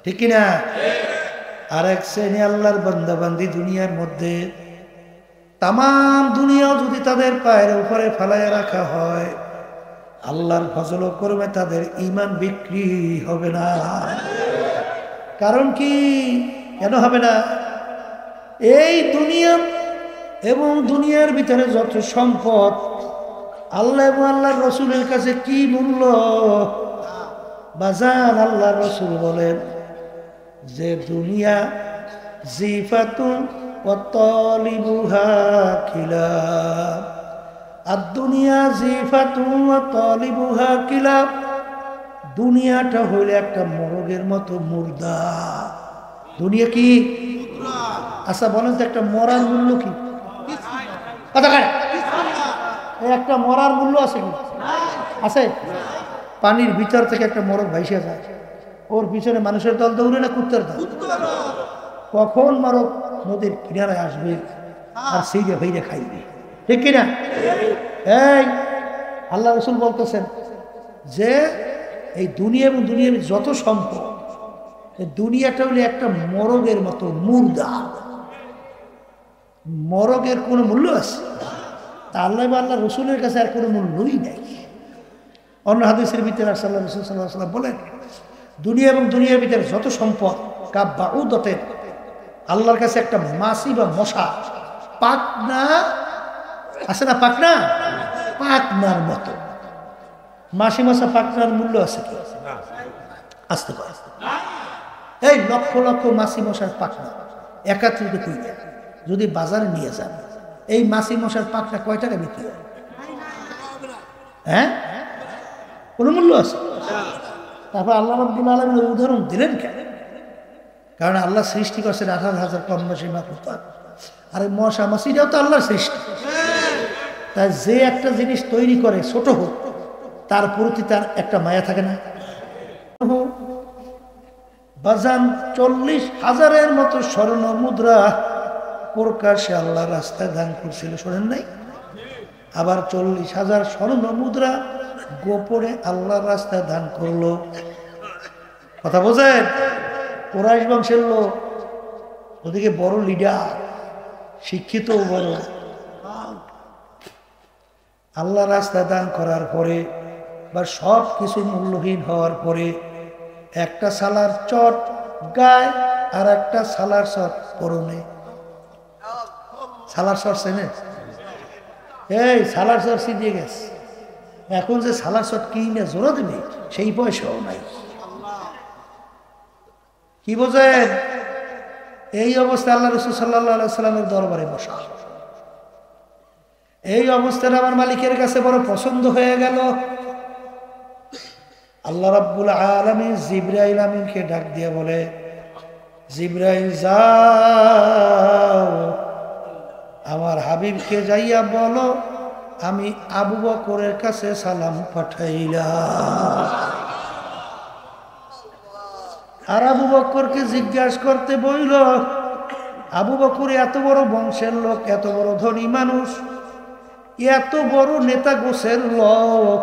ঠিক কিনা? আর এক শ্রেণী আল্লাহর বান্দাবান্দি দুনিয়ার মধ্যে, তামাম দুনিয়াও যদি তাদের পায়ের উপরে ফেলাইয়া রাখা হয় আল্লাহর ফজল করবে, তাদের ইমান বিক্রি হবে না। কারণ কি? কেন হবে না? এই দুনিয়া এবং দুনিয়ার ভিতরে যত সম্পদ, আল্লাহ এবং আল্লাহর রসুলের কাছে কি মূল্য বাজান? আল্লাহর রসুল বলেন যে দুনিয়া জিফাতুন ওয়া তালিবুহা কিলাব, আর দুনিয়া জিফাতুন ওয়া তালিবুহা কিলাব, দুনিয়াটা হইলে একটা মরগের মতো মুর্দা। দুনিয়া কি? আচ্ছা বলেন তো একটা মরার মূল্য কি? কথা কার? একটা মরার মূল্য আছে কি? আছে? পানির ভিতর থেকে একটা মরগ ভাইসা যায়, ওর পিছনে মানুষের দল দৌড়ে না কুত্তার দল? কখন মরগ নদীর কিনারায় আসবে আর সেইটা ভাইরে খাইবে, ঠিক কিনা? এই আল্লাহ রসুল বলতেছেন যে এই দুনিয়া এবং দুনিয়ার যত সম্পদ, এই দুনিয়াটা হলে একটা মরগের মতো মুর্দা। মরগের কোনো মূল্য আছে? তা আল্লাহ বা আল্লাহ রসুলের কাছে আর কোনো মূল্যই নেই। অন্য হাদিসের ভিতরে আল্লাহ রসুল সাল্লাল্লাহু আলাইহি ওয়াসাল্লাম বলেন দুনিয়া এবং দুনিয়ার ভিতরে যত সম্পদ কাব্বাউদাতেন, আল্লাহর কাছে একটা মাছি বা মশা পাকনা আছে না, পাকনা পাকনার মতো। মাছি মশা পাকনার মূল্য আছে কি? আসতে পারে। এই লক্ষ লক্ষ মাছি মশার পাকনা একাত্রিত কইরা যদি বাজারে নিয়ে যান, এই মাছি মশার পাকনা কয় টাকা বিক্রি হয়? হ্যাঁ, কোনো মূল্য আছে? তারপর আল্লাহ রাব্বুল আলামিন উদাহরণ দিলেন কেন? কারণ আল্লাহ সৃষ্টি করছেন 18,000 কম মাসি মাখলুকাত, আর এই মশা মাছিটাও তো আল্লাহর সৃষ্টি। তাই যে একটা জিনিস তৈরি করে ছোট হোক, তার প্রতি তার একটা মায়া থাকে না? বাজান 40,000-এর মতো স্বর্ণ মুদ্রা প্রকাশ্যে আল্লাহ রাস্তায় দান করছিল, শোনেন নাই? আবার 40,000 স্বর্ণ মুদ্রা গোপনে আল্লাহর রাস্তায় দান করলো। কথা বোঝেন? কুরাইশ বংশের লোক, ওদিকে বড় লিডার, শিক্ষিত বড়, আল্লাহ রাস্তায় দান করার পরে বা সব কিছু মূল্যহীন হওয়ার পরে একটা সালার চট গায়ে আর একটা সালার চট পরনে। সালার চট চেনে? এই সালার চট সিদিয়ে গেছে, এখন যে সালার শট কিনে জোড়া দেবে সেই পয়সাও নাই। কি বোঝেন? এই অবস্থায় আল্লাহ রাসূল সাল্লাল্লাহু আলাইহি সাল্লামের দরবারে বসা। এই অবস্থায় আমার মালিকের কাছে বড় পছন্দ হয়ে গেল। আল্লাহ রাব্বুল আলামিন জিবরাইল আমিনকে ডাক দিয়ে বলে, জিবরাইল যাও আমার হাবিবকে যাইয়া বলো আমি আবু বকরের কাছে সালাম পাঠাইলাম। আর আবু বকরকে জিজ্ঞাসা করতে বইল, আবু বকর এত বড় বংশের লোক, এত বড় ধনী মানুষ, এত বড় নেতা গোছের লোক,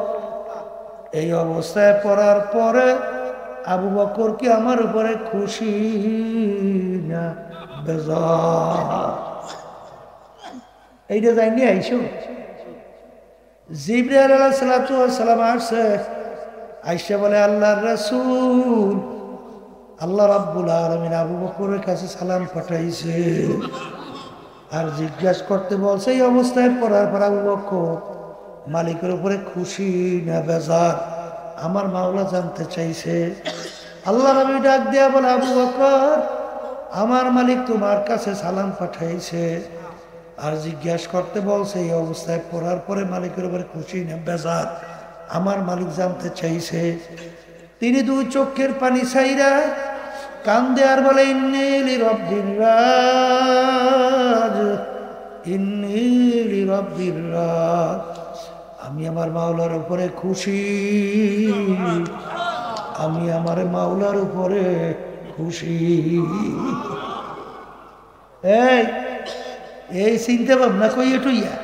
এই অবস্থায় পড়ার পরে আবু বকর কি আমার উপরে খুশি না বেজার? এইটা যাইনি আইসো। জিবরাইল আলাইহিস সালাতু ওয়াস সালাম আসছে, আইসা বলে আল্লাহর রাসূল আল্লাহ রাব্বুল আলামিন আবু বকরের কাছে সালাম পাঠাইছে আর জিজ্ঞাসা করতে বলছে এই অবস্থায় পড়ার পর আবু বকর মালিকের উপরে খুশি না বেজার আমার মাওলা জানতে চাইছে। আল্লাহ নবী ডাক দিয়া বলে, আবু বকর আমার মালিক তোমার কাছে সালাম পাঠাইছে আর জিজ্ঞাসা করতে বলছে এই অবস্থায় পড়ার পরে মালিকের উপরে খুশি না বেজার আমার মালিক জানতে চাইছে। তিনি দুই চোখের পানি ছাইরা কান্দে আর বলে, ইন্নী লিরাব্বির রাজ, ইন্নী লিরাব্বির রাজ, আমি আমার মাওলার উপরে খুশি, আমি আমার মাওলার উপরে খুশি। এই চিন্তা ভাবনা কইয়া টইয়া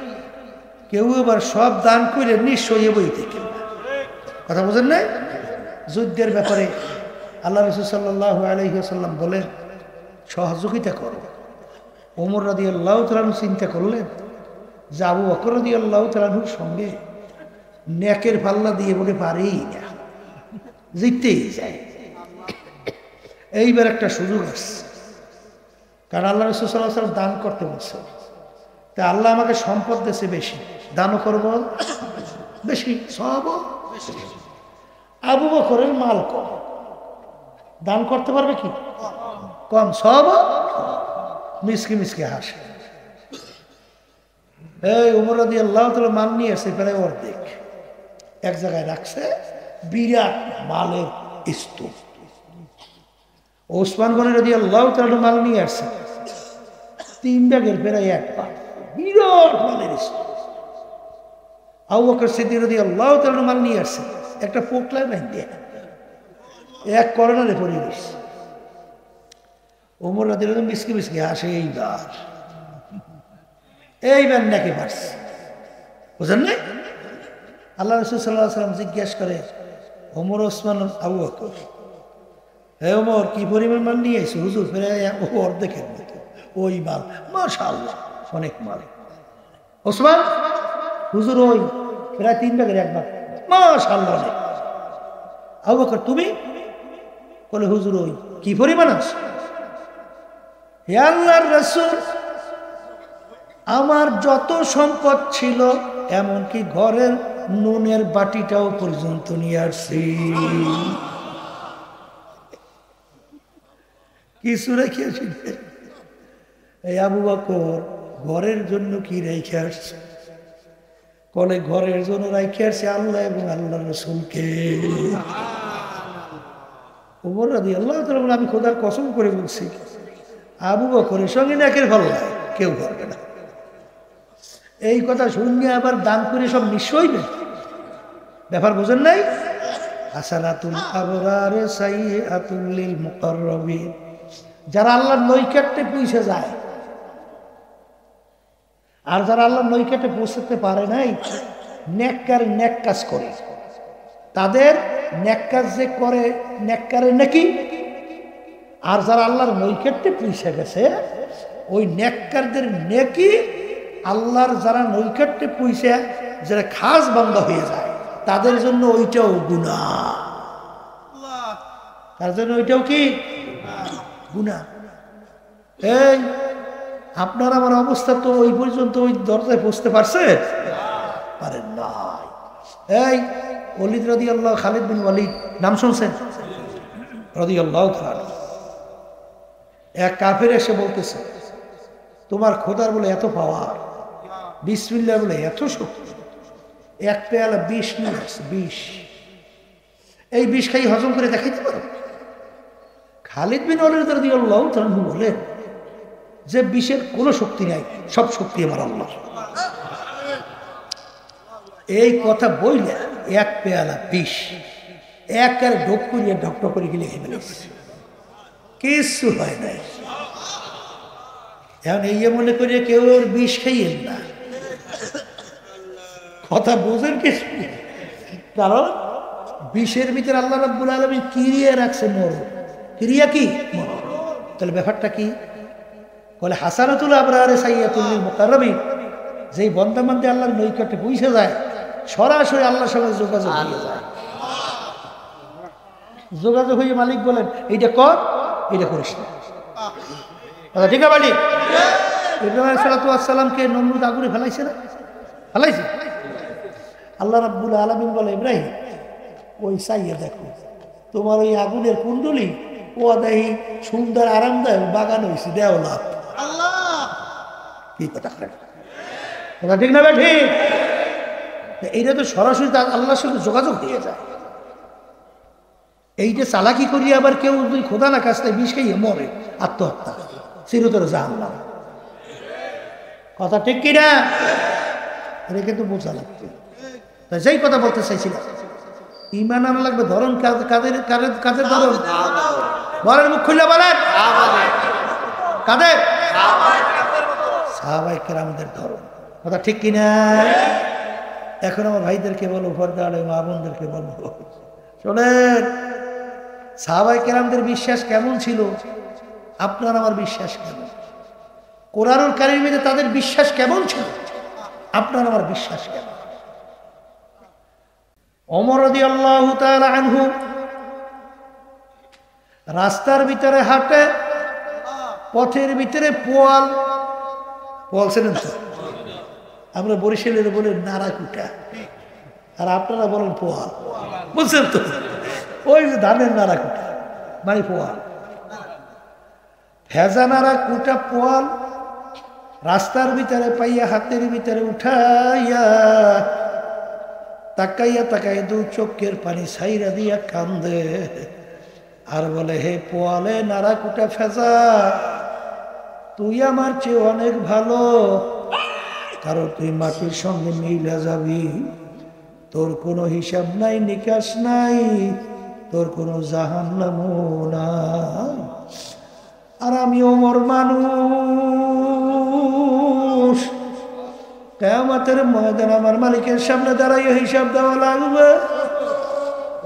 কেউ এবার সব দান করে নিশ্চয় বইতে কেউ কথা বোঝেন নাই। যুদ্ধের ব্যাপারে আল্লাহ রাসূল সাল্লাল্লাহু আলাইহি ওয়াসাল্লাম বলেন সহযোগিতা করো। ওমর রাদিয়াল্লাহু তাআলা চিন্তা করলেন যে আবু বকর রাদিয়াল্লাহু তাআলার সঙ্গে নেকের পাল্লা দিয়ে বলে পারেই না, জিততেই যায়। এইবার একটা সুযোগ আসছে, কারণ আল্লাহ রাসূল সাল্লাল্লাহু আলাইহি ওয়াসাল্লাম দান করতে বলছে, তা আল্লাহ আমাকে সম্পদ দিয়েছে বেশি, দানও করবো বেশি, সবও বেশি। আবু বকরের মাল কম, দান করতে পারবে কি কম, সব মিসকে মিসকে হাসে। এই ওমর রাদিয়াল্লাহু তাআলা মাল নিয়ে আসছে প্রায় অর্ধেক, এক জায়গায় রাখছে বিরাট মালের স্তূপ। ওসমান গনি রাদিয়াল্লাহু তাআলা মাল নিয়ে আসছে 3 ব্যাগের প্রায় এক পা, বিরাট মালের স্তূপ। আবু বকর সিদ্দিক রাদিয়াল্লাহু তাআলা মাল নিয়ে আসছে একটা পোকলায় বাঁধিয়ে এক করোনারে পরিবেশ। ওমর রাদিয়াল্লাহু মিসকে মিসকে হাসে। এইবার নাকি পারছে, বুঝেন না? আল্লাহ রাসূল সাল্লাল্লাহু আলাইহি ওয়াসাল্লাম জিজ্ঞাসা করে ওমর, ওসমান, আবু বকর, হে ওমর কি পরিমাণ মাল নিয়ে এসে? হুজুর ফেরে অর্ধেকের মতো ওই মাল, মাশাআল্লাহ অনেক মাল। ওসমান, হুজুর ওই প্রায় 3 ভাগের 1 ভাগ, মাশাআল্লাহ অনেক। আবু বকর তুমি? বলে হুজুর ওই কি পরিমাণ আছে? হে আল্লাহর রাসূল, আমার যত সম্পদ ছিল এমনকি ঘরের নুনের বাটিটাও পর্যন্ত নিয়ে আসছি, কিছু রেখে আসি। এই আবু বকর ঘরের জন্য কি রেখে আসছে? বলে ঘরের জন্য রেখে আসছে আল্লাহ এবং আল্লাহর রাসূলকে। ওমর রাদিয়াল্লাহু তাআলা বলে, আমি খোদার কসম করে বলছি আবু বকরের সঙ্গে নেকের ফল কেউ করবে না। এই কথা শুনিয়ে আবার দান করে সব নিঃস্ব হইবে, ব্যাপার বোঝেন নাই? হাসানাতুল আবরার সাইয়্যাতুল লিল মুকাররাবিন, যারা আল্লাহর নৈকট্যে পৌঁছে যায় আর যারা আল্লাহর নৈকট্যে পৌঁছতে পারে নাই, নেককার নেক কাজ করে, তাদের নেক কাজ যে করে নেককারে নাকি, আর যারা আল্লাহর নৈকট্যে পৌঁছে গেছে ওই নেককারদের নেকি আল্লাহর যারা নৈকট্যে পৌঁছে যারা খাস বান্দা হয়ে যায় তাদের জন্য ওইটাও গুনাহ, তার জন্য ওইটাও কি গুনাহ। এই আপনার আমার অবস্থা তো ওই পর্যন্ত ওই দরজায় পৌঁছতে পারছে পারেন নাই। এই ওয়ালিদ রাদিয়াল্লাহু, খালিদ বিন ওয়ালিদ নাম শুনছেন? রাদিয়াল্লাহু তাআলা। এক কাফের এসে বলতেছে, তোমার খোদার বলে এত পাওয়ার, বিসমিল্লাহ বলে এত শক্তি, এক পেয়ালা বিষ নিয়ে আসছে, বিষ। এই বিষ খাই হজম করে দেখাইতে পারো? খালিদ বিন ওয়ালিদ রাদিয়াল্লাহু তাআলা বলে যে বিষের কোনো শক্তি নাই, সব শক্তি আমার আল্লাহ। এই কথা বইলে এক পেয়ালা বিষ একের ঢোক করিয়ে ঢকঢক করে গেলে কিছু হয় নাই। এখন এই মনে করিয়ে কেউ ওর বিষ খাইয়েন না, কথা বোঝেন কিছু, কারণ বিষের ভিতরে আল্লাহ রাব্বুল আলামিন ক্রিয়া রাখছে, মর ক্রিয়া কি মর। তাহলে ব্যাপারটা কি? বলে হাসানাতুল আবরারে সাইয়্যাতুল লিল মুকাররাবিন, যেই বান্দা বান্দী আল্লাহর নৈকট্যে পৌঁছে যায় সরাসরি আল্লাহর সঙ্গে যোগাযোগ হয়ে যায়। যোগাযোগ হয়ে মালিক বলেন এইটা কর, এইটা করিস না। ঠিক আছে মালিক? ইব্রাহিম আলাইহিস সালাতু ওয়াস সালামকে নমরুদ আগুনে ফেলাইছে না? ফেলাইছে। আল্লাহ রাব্বুল আলামিন বলে, ইব্রাহিম ওই চাইয়ে দেখো তোমার ওই আগুনের কুণ্ডলি, ও দেখি সুন্দর আরামদায়ক বাগান হয়েছে, দেও লাভ। কি কথা ঠিক না ভাই? ঠিক। এইটা তো সরাসরি আল্লাহর সঙ্গে যোগাযোগ হয়ে যায়। এইটা চালাকি করিয়ে আবার কেউ যদি খোদা না কাছতে বিষ খাইয়ে মরে, আত্মহত্যা, চিরতরে জাহান্নাম। কথা ঠিক কিনা? এটা কিন্তু বোঝা লাগবে। তাই যেই কথা বলতে চাইছিলাম, ঈমান আনা লাগবে। ধরন কাদের কাদের ধরন? বলেন, মুখ খুলে বলেন। কাদের? সাহাবায়ে কেরামদের ধরন। কথা ঠিক কিনা? এখন আমার ভাইদেরকে বলো, পর্দা আলে মা বোনদেরকে বলবো, শোনেন সাহাবায়ে কেরামদের বিশ্বাস কেমন ছিল, আপনার আমার বিশ্বাস কেমন? কোরআনুল কারীমে তাদের বিশ্বাস কেমন ছিল, আপনার আমার বিশ্বাস কেমন? ওমর রাদিয়াল্লাহু তাআলা আনহু রাস্তার ভিতরে হাঁটে, পথের ভিতরে পোয়াল, পোয়াল ছিলেন তো, আমরা বরিশালের বলেন নাড়াকুটা, আর আপনারা বলেন পোয়াল, বুঝছেন তো? ওই যে ধানের নাড়াকুটা মানে পোয়াল, ভেজা নাড়াকুটা পোয়াল রাস্তার ভিতরে পাইয়া হাতের ভিতরে উঠাইয়া তাকাইয়া তাকাইয়া দু চোখের পানি ছাইরা দিয়া কান্দে আর বলে, হে পোয়ালে নাড়াকুটা ফেজা, তুই আমার চেয়ে অনেক ভালো, কারণ তুই মাটির সঙ্গে মিলে যাবি, তোর কোনো হিসাব নাই, নিকাশ নাই, তোর কোনো জাহান্নামও নাই। আর আমি ওমর মানুষ, কিয়ামতের ময়দান আমার মালিকের সামনে দাঁড়াইয়া হিসাব দেওয়া লাগবে।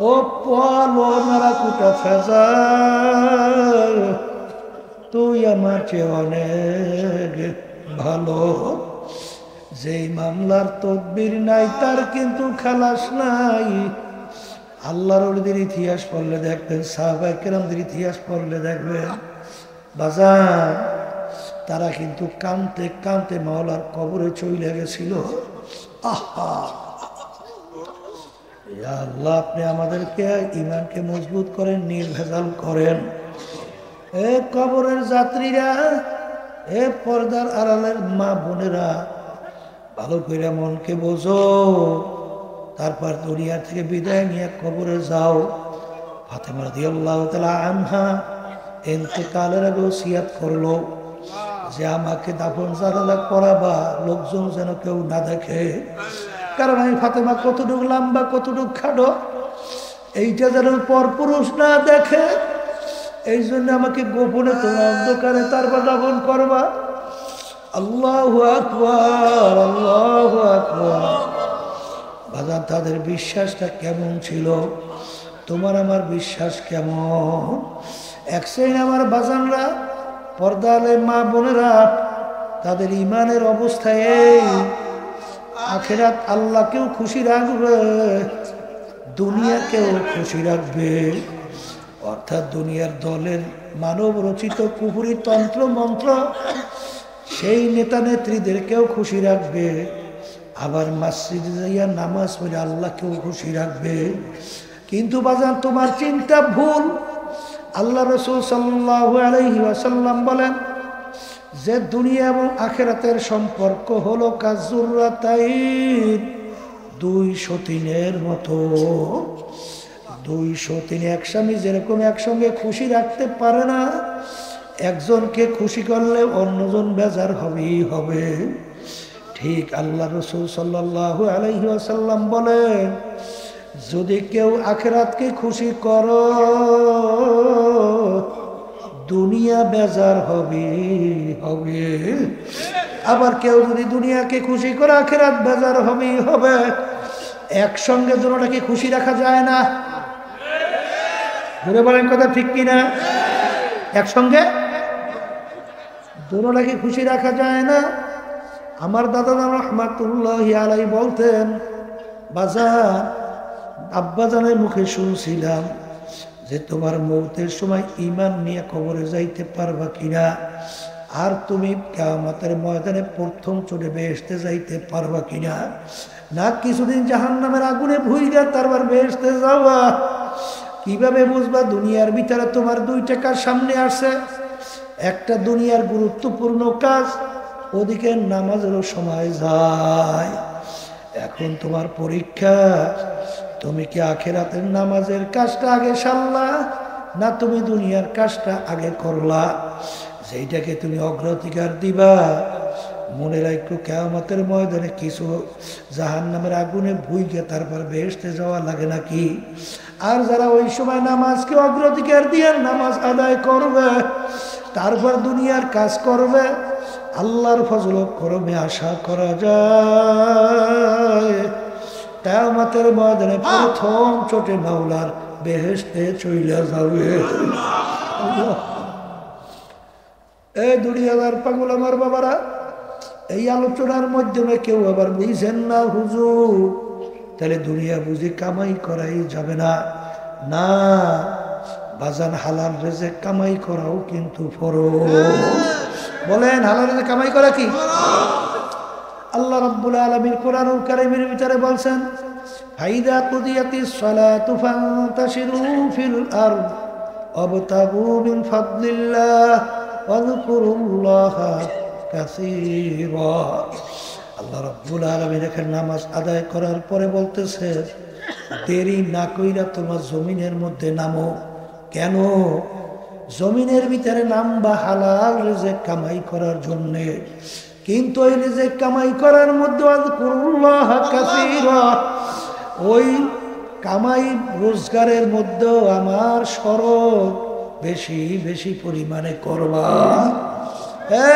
ও পোয়ালো নাড়াকুটা ফেজা, তুই আমার চেয়ে অনেক ভালো, যেই মামলার তদবির নাই তার কিন্তু খালাস নাই। আল্লাহর ওলিদের ইতিহাস পড়লে দেখবেন, সাহাবায়ে কেরামদের ইতিহাস পড়লে দেখবেন বাজার, তারা কিন্তু কাঁদতে কাঁদতে মাওলার কবরে চলে গেছিল। আহা, ইয়া আল্লাহ, আপনি আমাদেরকে ঈমানকে মজবুত করেন, নির্ভেজাল করেন। এ কবরের যাত্রীরা, এ পর্দার আড়ালের মা বোনেরা, ভালো করে মনকে বোঝো, তারপর দুনিয়া থেকে বিদায় নিয়ে কবরে যাও। ফাতেমা রাদিয়াল্লাহু তাআলা আনহা ইন্তেকালের আগে ওসিয়াত করলো যে আমাকে দাফন জানাজা করাবা, লোকজন যেন কেউ না দেখে, কারণ আমি ফাতেমা কতটুকু লম্বা, কতটুকু খাটো, এইটা যেন পরপুরুষ না দেখে, এই জন্য আমাকে গোপনে তোমার অন্ধকারে তারপর দাফন করবা। আল্লাহু আকবার, আল্লাহু আকবার। বাজার তাদের বিশ্বাসটা কেমন ছিল, তোমার আমার বিশ্বাস কেমন? এক শ্রেণী আমার বাজানরা, পর্দালে মা বোনেরা, তাদের ইমানের অবস্থায় এই আখিরাত আল্লাহকেও খুশি রাখবে, দুনিয়াকেও খুশি রাখবে। অর্থাৎ দুনিয়ার দলের মানব রচিত কুফরি তন্ত্র মন্ত্র সেই নেতা নেত্রীদেরকেও খুশি রাখবে, আবার মসজিদে যাইয়া নামাজ পড়ে আল্লাহকেও খুশি রাখবে। কিন্তু বাজান তোমার চিন্তা ভুল। আল্লাহ রাসূল সাল্লাল্লাহু আলাইহি ওয়াসাল্লাম বলেন যে দুনিয়া এবং আখিরাতের সম্পর্ক হলো কাযুররাতাইন, দুই সতীনের মতো। দুই সতীন এক স্বামী যেরকম একসঙ্গে খুশি রাখতে পারে না, একজনকে খুশি করলে অন্যজন বেজার হবেই হবে। ঠিক আল্লাহ রাসূল সাল্লাল্লাহু আলাইহি ওয়াসাল্লাম বলেন যদি কেউ আখিরাতকে খুশি করো দুনিয়া বেজার হবে হবে, আবার কেউ যদি দুনিয়াকে খুশি করে আখিরাত বেজার হবেই হবে। একসঙ্গে দুটোটাকে খুশি রাখা যায় না। ধরে বলেন কথা ঠিক কিনা? একসঙ্গে দুটোটাকে খুশি রাখা যায় না। আমার দাদা রহমাতুল্লাহি আলাইহি বলতেন বাজার আব্বাজানের মুখে শুনছিলাম যে তোমার মৌতের সময় ঈমান নিয়ে কবরে যাইতে পারবা কিনা, আর তুমি কিয়ামতের ময়দানে প্রথম চড়ে বেহেশতে যাইতে পারবা কিনা, না কিছুদিন জাহান্নামের আগুনে ভুইগা তারপর বেহেশতে যাওয়া। কিভাবে বুঝবা? দুনিয়ার ভিতরে তোমার দুইটা কাজ সামনে আসে। একটা দুনিয়ার গুরুত্বপূর্ণ কাজ, ওদিকে নামাজেরও সময় যায়। এখন তোমার পরীক্ষা, তুমি কি আখিরাতের নামাজের কাজটা আগে সারলা না তুমি দুনিয়ার কাজটা আগে করলা? যেইটাকে তুমি অগ্রাধিকার দিবা। মনে রাখো কিয়ামতের ময়দানে কিছু জাহান্নামের আগুনে ভুইগে তারপর বেহেশতে যাওয়া লাগে নাকি? আর যারা ওই সময় নামাজকে অগ্রাধিকার দিয়ে নামাজ আদায় করবে, তারপর দুনিয়ার কাজ করবে, আল্লাহর ফজল করবে, আশা করা যায় কিয়ামতের ময়দানে প্রথম চোটে মাওলার বেহেশতে চইলা যাবে। এই দুনিয়ার পাগল আমার বাবারা, এই আলোচনার মাধ্যমে কেউ আবার বুঝছেন না হুজুর তাহলে দুনিয়া বুঝি কামাই করাই যাবে না। না বাজান, হালাল রিজিক কামাই করাও কিন্তু ফরজ। বলেন হালাল রিজিক কামাই করা কি? আল্লাহ রাব্বুল আলামিন কোরআনুল কারীমের ভিতরে বলছেন ফাইদা কুদিয়াতিস সালাতু ফান্তাশিরু ফিল আরদ ওয়াবতাগু মিন ফাদলিল্লাহ ওয়াযকুরুল্লাহা কাসীরা। আল্লাহ রাব্বুল আলামিন এখানে নামাজ আদায় করার পরে বলতেছে দেরি না কইরা তোমার জমিনের মধ্যে নামো। কেন? জমিনের ভিতরে নামবা হালাল রিজিক কামাই করার জন্যে। কিন্তু ওই রিজিক কামাই করার মধ্যে আযকুরুল্লাহ কাসীরা, ওই কামাই রোজগারের মধ্যেও আমার স্মরণ বেশি বেশি পরিমাণে করবা।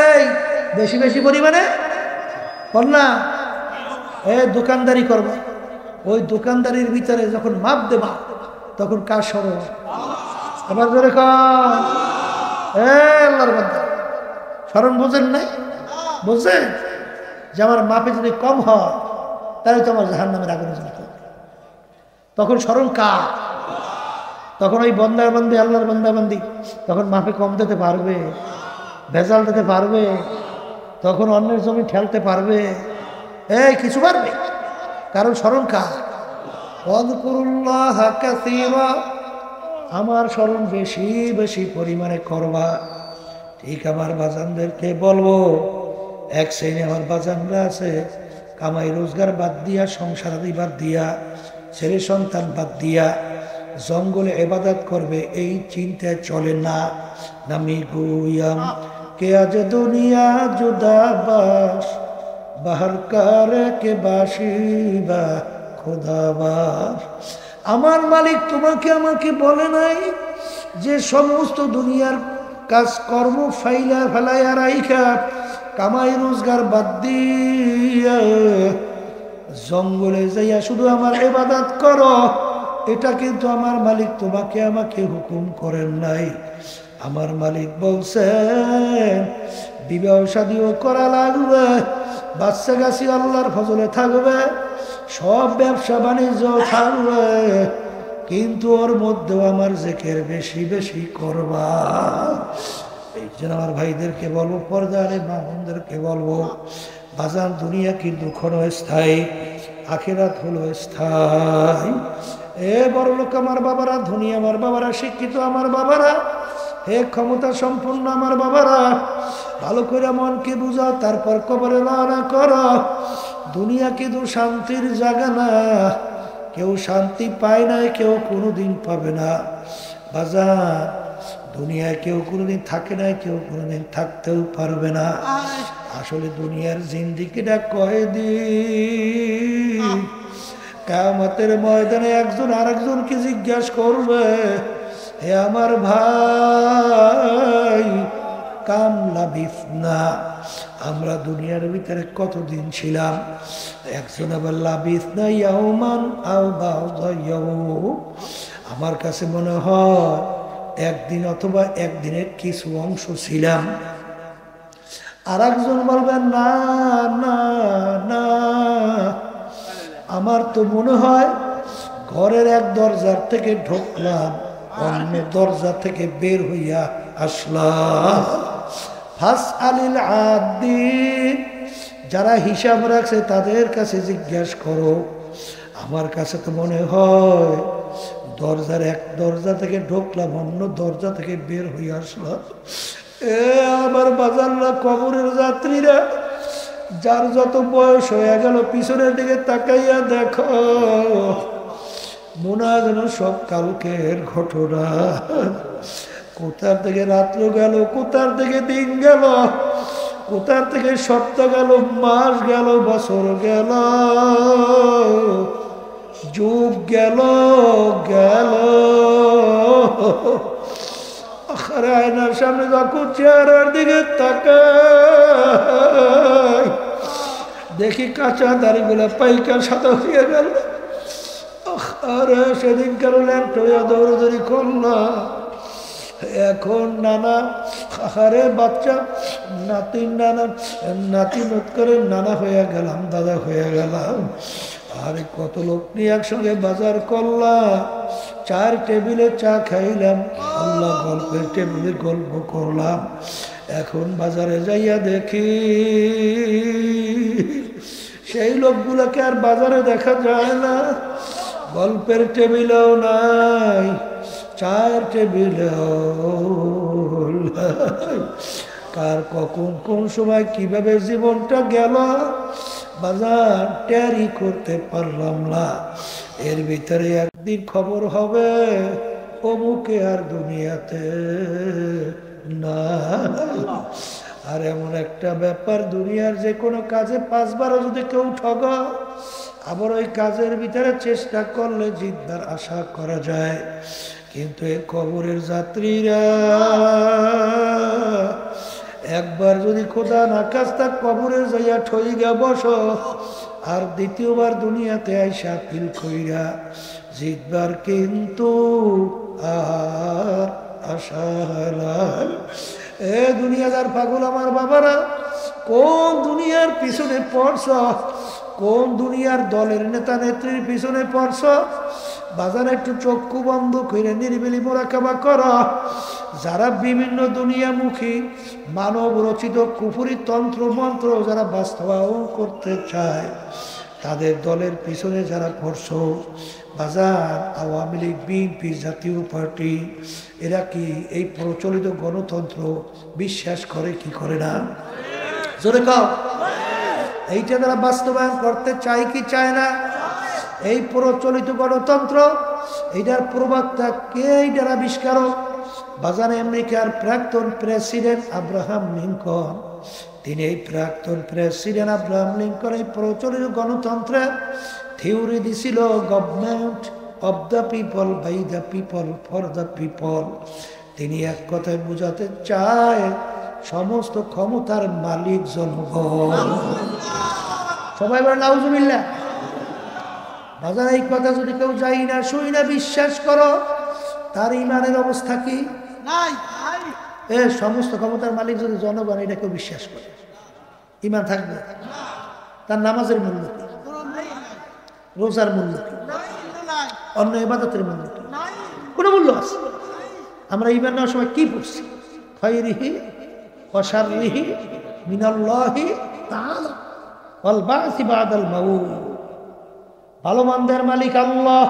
এই বেশি বেশি পরিমাণে কর না। দোকানদারি করবা, ওই দোকানদারির ভিতরে যখন মাপ দেবা তখন কার স্মরণ? আবার ধরে আল্লাহর বান্দা স্মরণ বোঝেন নাই? বুঝছেন যে আমার মাপে যদি কম হয় তাহলে তো আমার জাহান্নামের আগুনে জ্বলতে হবে। তখন স্মরণ কার? তখন ওই বন্দাবান্দি আল্লাহর বন্দাবান্দি তখন মাপে কম দিতে পারবে, ভেজাল দিতে পারবে, তখন অন্যের জমি ঠেলতে পারবে, এই কিছু পারবে? কারণ স্মরণ কার? ওয়াযকুরুল্লাহ কাসীরা, আমার স্মরণ বেশি বেশি পরিমাণে করবা। ঠিক আমার বাজানদেরকে বলবো, এক শ্রেণী আমার বাজানরা আছে কামাই রোজগার বাদ দিয়া, সংসার আদি বাদ দিয়া, ছেলে সন্তান বাদ দিয়া জঙ্গলে ইবাদত করবে, এই চিন্তায় চলে না। নামি গুয়াম কে আজ দুনিয়া জুদা বাস বাহার কারে কে বাসিবা খোদাবাস। আমার মালিক তোমাকে আমাকে বলে নাই যে সমস্ত দুনিয়ার কাজকর্ম ফেলাইয়া রাইখা কামাই রোজগার বাদ দিয়া জঙ্গলে যাইয়া শুধু আমার ইবাদত করো। এটা কিন্তু আমার মালিক তোমাকে আমাকে হুকুম করেন নাই। আমার মালিক বলছেন বিবাহ শাদীও করা লাগবে, বাচ্চা গাছি আল্লাহর ফজলে থাকবে, সব ব্যবসা বাণিজ্য থাকবে, কিন্তু ওর মধ্যেও আমার জিকির বেশি বেশি করবা। এই জন্য আমার ভাইদেরকে বলবো, পর্দারে মা বোনদেরকে বলবো, বাজার দুনিয়া কিন্তু ক্ষণস্থায়ী, আখিরাত হলো স্থায়ী। এ বড় লোক আমার বাবারা, ধনী আমার বাবারা, শিক্ষিত আমার বাবারা, হে ক্ষমতা সম্পন্ন আমার বাবারা, ভালো করে মনকে বুঝাও, তারপর কবরে রওনা করো। দুনিয়া কিন্তু শান্তির জায়গা না, কেউ শান্তি পায় না, কেউ কোনোদিন পাবে না। বাজার দুনিয়ায় কেউ কোনোদিন থাকে না, কেউ কোনোদিন থাকতেও পারবে না। আসলে দুনিয়ার জিন্দিগিটা কয়দিন। কিয়ামতের ময়দানে একজন আরেকজনকে জিজ্ঞাসা করবে, হে আমার ভাই কাম লাবিসনা, আমরা দুনিয়ার ভিতরে কতদিন ছিলাম? একজন আবার লাবিসনা ইয়াউমান আও বা'দা ইয়াউম, আমার কাছে মনে হয় একদিন অথবা একদিনের কিছু অংশ ছিলাম। আর একজন বলবেন না না না, আমার তো মনে হয় ঘরের এক দরজার থেকে ঢুকলাম, অন্য দরজা থেকে বের হইয়া আসলাম। ফাসআলিল আদিন, যারা হিসাব রাখছে তাদের কাছে জিজ্ঞাসা করো। আমার কাছে তো মনে হয় দরজার এক দরজা থেকে ঢুকলাম, অন্য দরজা থেকে বের হয়ে আসলাম। এ আমার বাজাররা, কবরের যাত্রীরা, যার যত বয়স হয়ে গেল পিছনের দিকে তাকাইয়া দেখো, মনে হয় যেন সব কালকের ঘটনা। কোথার থেকে রাত্র গেল, কোথার থেকে দিন গেল, কোথার থেকে সপ্তাহ গেল, মাস গেল, বছর গেল, যুগ গেল গেল। আরে আয়নার সামনে যখন চেহারার দিকে তাকাই, দেখি কাঁচা দাড়িগুলা পাইকা সাদা হয়ে গেল। আরে সেদিন কেন ল্যাম্প দৌড়দৌড়ি করলাম, এখন নানা, আরে বাচ্চা নাতি, নানা নাতি নত করে নানা হয়ে গেলাম, দাদা হয়ে গেলাম। আরে কত লোক নিয়ে একসঙ্গে বাজার করলাম, চার টেবিলে চা খাইলাম, আল্লাহ গল্পের টেবিলে গল্প করলাম। এখন বাজারে যাইয়া দেখি সেই লোকগুলোকে আর বাজারে দেখা যায় না, গল্পের টেবিলেও নাই, চায়ের টেবিলেও কার কখন কোন সময় কিভাবে জীবনটা গেল বাজার টেরই করতে পারলাম না। এর ভিতরে একদিন খবর হবে অমুকে আর দুনিয়াতে না। আর এমন একটা ব্যাপার, দুনিয়ার যে কোনো কাজে 5 বারও যদি কেউ ঠগ, আবার ওই কাজের ভিতরে চেষ্টা করলে জিতবার আশা করা যায়। কিন্তু এই কবরের যাত্রীরা একবার যদি খোদা না কাজটা কবরে যাইয়া ঠইগা বসো, আর দ্বিতীয়বার দুনিয়াতে আইসা ফিল কইরা জিতবার কিন্তু আর আশা নাই। এ দুনিয়াদার পাগল আমার বাবারা, কোন দুনিয়ার পিছনে পড়ছ, কোন দুনিয়ার দলের নেতা নেত্রীর পিছনে পড়ছ? বাজারে একটু চক্ষু বন্ধ করে নিরিবিলি মোরাকাবা করো। যারা বিভিন্ন দুনিয়ামুখী মানব রচিত কুফরি তন্ত্র মন্ত্র যারা বাস্তবায়ন করতে চায়, তাদের দলের পিছনে যারা পড়ছ, বাজার আওয়ামী লীগ, বিএনপি, জাতীয় পার্টি, এরা কি এই প্রচলিত গণতন্ত্র বিশ্বাস করে কি করে না? জোরে কও, এইটা তারা বাস্তবায়ন করতে চায় কি চায় না? এই প্রচলিত গণতন্ত্র, এইটার প্রবক্তা কে, এইটার আবিষ্কারক? বাজারে আমেরিকার প্রাক্তন প্রেসিডেন্ট আব্রাহাম লিঙ্কন, তিনি এই প্রাক্তন প্রেসিডেন্ট আব্রাহাম লিঙ্কন এই প্রচলিত গণতন্ত্রের থিওরি দিছিল, government of the people, by the people, for the people. তিনি এক কথায় বোঝাতে চায় সমস্ত ক্ষমতার মালিক জনগণ। সবাই বলেন নাউজুবিল্লাহ। বাজার এই কথা যদি কেউ যাই না শুই না বিশ্বাস করো, তার ইমানের অবস্থা কি? সমস্ত ক্ষমতার মালিক যদি জনগণ, এটা কেউ বিশ্বাস করে, ইমান থাকবে? তার নামাজের মূল্য কি? রোজার মূল্য কি? অন্য ইবাদতের মূল্য কি? কোন মূল্য আছে? আমরা ইমান নেওয়ার সময় কি পড়ছি? খায়রিহি ওয়া শাররিহি মিনাল্লাহি তাআলা। ওয়াল বা'সি বা'দাল মাউত। ভালো মন্দের মালিক আল্লাহ,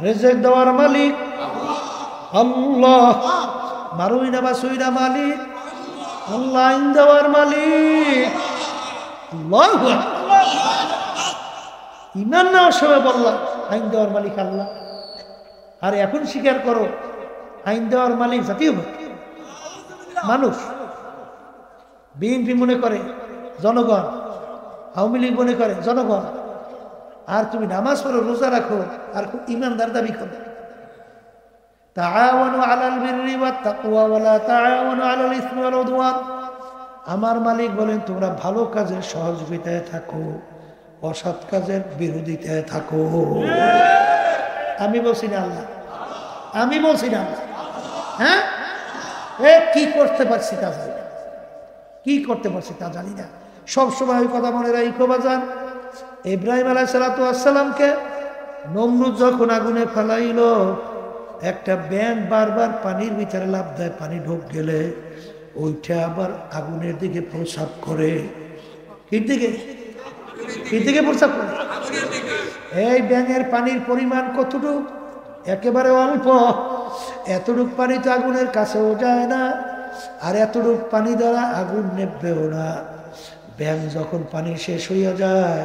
রিজিক দেওয়ার মালিক আল্লাহ, মারুইনা বাসুইনা মালিক আল্লাহ, আইন দেওয়ার মালিক আল্লাহু আকবার। ঈমান নেওয়ার সময় বললাম আইন দেওয়ার মালিক আল্লাহ, আর এখন স্বীকার করো আইন দেওয়ার মালিক জাতীয় মানুষ। বিএনপি মনে করে জনগণ, আওয়ামী লীগ মনে করে জনগণ, আর তুমি নামাজ পড়ো, রোজা রাখো, আর খুব ইমানদার দাবি করো। তাআওয়ানু আলাল বিররি ওয়াত তাকওয়া ওয়া লা তাআওয়ানু আলাল ইসমি ওয়াল উদওয়ান। আমার মালিক বলেন তোমরা ভালো কাজের সহযোগিতায় থাকো, অসৎ কাজের বিরোধিতায় থাকো। আমি বলছি না আল্লাহ, আমি বলছি না আল্লাহ। হ্যাঁ, কি করতে পারছি তা জানি না, কি করতে পারছি তা জানি না। সবসময় ওই কথা মনে রাখো বাজান, ইব্রাহিম আলাইহিস সালাতু ওয়াস সালামকে নমরুদ যখন আগুনে ফেলাইল, একটা ব্যাঙ বারবার পানির ভিতরে লাফ দেয়, পানি ঢোক গেলে ওইটা আবার আগুনের দিকে প্রসাব করে। কি দিকে প্রসাব করে? এই ব্যাঙের পানির পরিমাণ কতটুকু? একেবারে অল্প। এতটুক পানি তো আগুনের কাছেও যায় না, আর এতটুক পানি দ্বারা আগুন নেবেও না। ব্যাঙ যখন পানি শেষ হইয়া যায়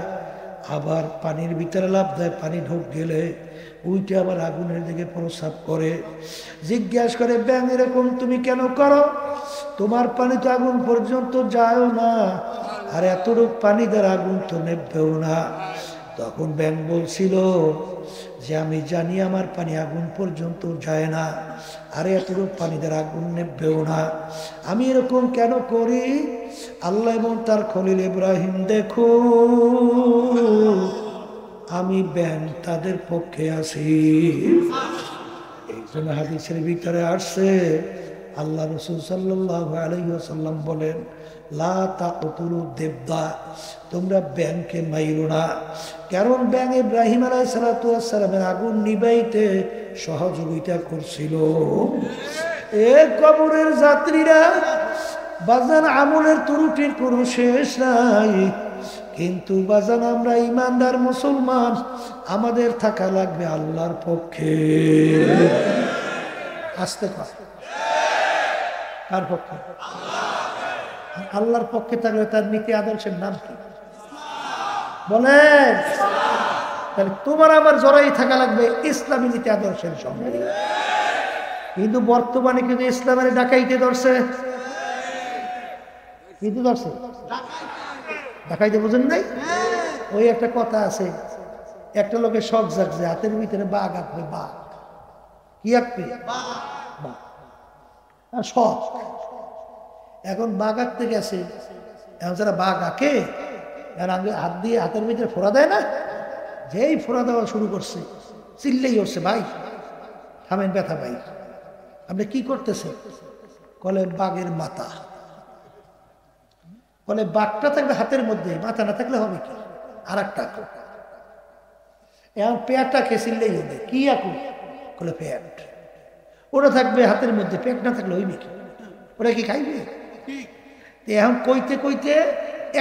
আবার পানির ভিতরে লাফ দেয়, পানি ঢোক গেলে উইটা আবার আগুনের দিকে প্রসাব করে। জিজ্ঞাসা করে ব্যাঙ এরকম তুমি কেন করো? তোমার পানি তো আগুন পর্যন্ত যায়ও না, আর এতটুক পানি দ্বারা আগুন তো নেবেও না। তখন ব্যাঙ বলছিল যে আমি জানি আমার পানি আগুন পর্যন্ত যায় না, আর এতটুক পানি দ্বারা আগুন নেবেও না। আমি এরকম কেন করি? আল্লাহ এবং তার খলিল ইব্রাহিম দেখো আমি ব্যাঙ তাদের পক্ষে আছি। এই জন্য হাদিসের ভিতরে আসছে আল্লাহ রাসূল সাল্লাল্লাহু আলাইহি ওয়াসাল্লাম বলেন, লা তাকতুলু দিবদা, তোমরা ব্যাঙকে মাইরো না। কারণ ব্যাঙ ইব্রাহিম আলাইহিস সালাতু ওয়াস সালামের আগুন নিবাইতে সহযোগিতা করছিল। এই কবরের যাত্রীরা বাজান আমলের ত্রুটির কোনো শেষ নাই, কিন্তু বাজান আমরা ইমানদার মুসলমান, আমাদের থাকা লাগবে আল্লাহর পক্ষে। আসতে কথা কার পক্ষে? আল্লাহর পক্ষে থাকলে তার নীতি আদর্শের নাম কি বলেন? তাহলে তোমার আমার জড়াই থাকা লাগবে ইসলামী নীতি আদর্শের সঙ্গে। কিন্তু বর্তমানে কিন্তু ইসলামের ডাকাইতে ধরছে, কিন্তু ধরছে ডাকাইতে, বুঝেন নাই? ওই একটা কথা আছে, একটা লোকের শখ জাগছে হাতের ভিতরে বাঘ আঁকবে, বাঘ কি আঁকবে? শখ। এখন বাঘ আঁকতে গেছে, এখন যারা বাঘ আঁকে হাত দিয়ে হাতের ভিতরে ফোড়া দেয় না, যেই ফোড়া দেওয়া শুরু করছে চিল্লেই হচ্ছে, ভাই থামেন, ব্যথা ভাই, আপনি কি করতেছে? বলে বাঘের মাথা। বলে বাঘটা থাকবে হাতের মধ্যে, মাথা না থাকলে হবে কি? আর একটা আঁকো। এখন পেয়ারটা খেয়ে হবে, কি আঁকো? বলে পেট। ওটা থাকবে হাতের মধ্যে, পেট না থাকলে হইবে কি? ওরা কি খাইবে? এখন কইতে কইতে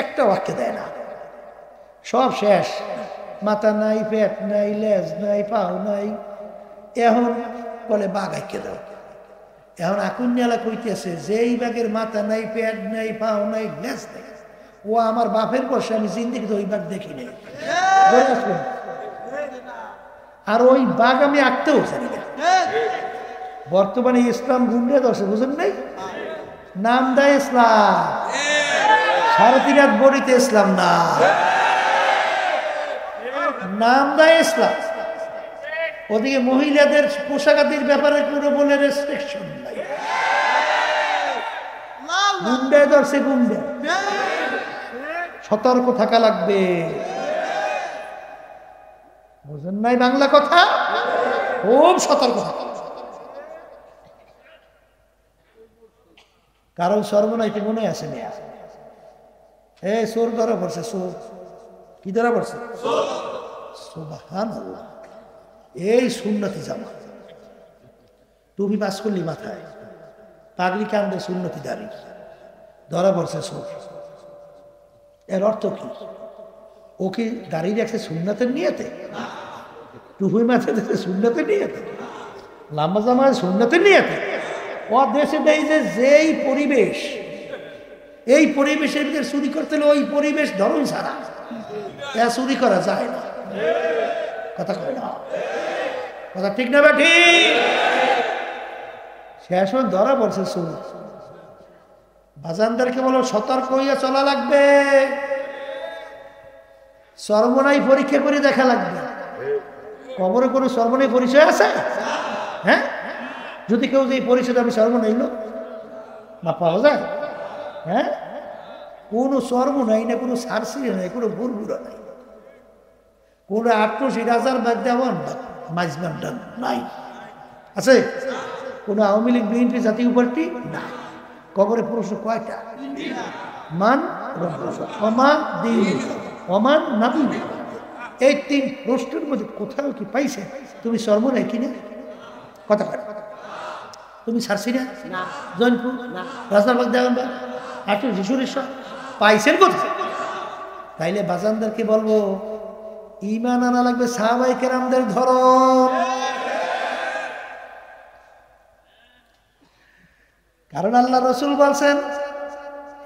একটা বাক্যে দেয় না, সব শেষ। মাথা নাই, পেট নাই, লেজ নাই, পাও নাই। এখন বলে বাঘ আঁকে দাও। এখন আকুন্যালা কইতেছে যেই বাঘের মাথা নাই, পেট নাই, পাও নাই, লেজ নাই, ও আমার বাপের বসে আমি জিন্দিগিতে ওই বাঘ দেখি নাই। আর ওই বাঘ আমি আঁকতেও জানি না। বর্তমানে ইসলাম গুন্ডে দর্শক, বুঝেন নাই? নাম দেয় ইসলাম, 3.5 হাত বড়িতে ইসলাম না, নাম দেয় ইসলাম। ওদিকে মহিলাদের পোশাকাদির ব্যাপারে কোনো বলে রেস্ট্রিকশন নাই। গুন্ডে ধরছে, গুন্ডে। সতর্ক থাকা লাগবে, বুঝেন নাই বাংলা কথা? খুব সতর্ক থাকা। কারণ সর্বনাইতে মনে আছে মেয়া, চোর ধরা পড়ছে, চোর। কি ধরা পড়ছে? সুবহানাল্লাহ। এই সুন্নতি জামা, টুপি পাস করলি মাথায়, পাগড়ি কান্দে, সুন্নতি দাঁড়ি, ধরা পড়ছে চোর। এর অর্থ কি? ও কি দাঁড়িয়ে রাখছে সুন্নাতের নিয়তে? টুহুই মাথা দিচ্ছে সুন্নাতের নিয়তে? লাম্বা জামা সুন্নাতের নিয়তে? ও দেশে দেয় যে যেই পরিবেশ, এই পরিবেশের ভিতরে চুরি করতে হলে ওই পরিবেশ ধরন ছাড়া চুরি করা যায় না। কথা কয় না? কথা ঠিক না? ঠিক। শেষ সময় ধরা পড়ছে চুর। বাজানদারকে বলো সতর্ক হইয়া চলা লাগবে, সর্বনাই পরীক্ষা করে দেখা লাগবে। কবরে কোনো সর্বনাই পরিচয় আছে? হ্যাঁ, যদি কেউ যে পরিচয় আমি সর্বনাই না পাওয়া যায়? হ্যাঁ, কোনো সর্বনাই না, কোনো সারসিরে নাই, কোনো বুড়বুড়া নাই, কোনো ৮৮,০০০ ব্যাগ দেওয়ান মাইজবান্ডান নাই। আছে? কোনো আওয়ামী লীগ বিএনপি জাতীয় পার্টি না। কবরে প্রশ্ন কয়টা? মান অমান দিন অমান নাবি। এই ৩ প্রশ্নের মধ্যে কোথাও কি পাইছে তুমি সর্বনাই কিনে? কথা কয় তুমি সারছি না? জয়নপুর রাজনাবাগ দেওয়ান ৮৮,০০০ পাইছেন কোথায়? তাইলে বাজানদারকে বলবো ঈমান আনা লাগবে সাহাবায়ে কেরামদের ধরন। কারণ আল্লাহ রাসূল বলছেন,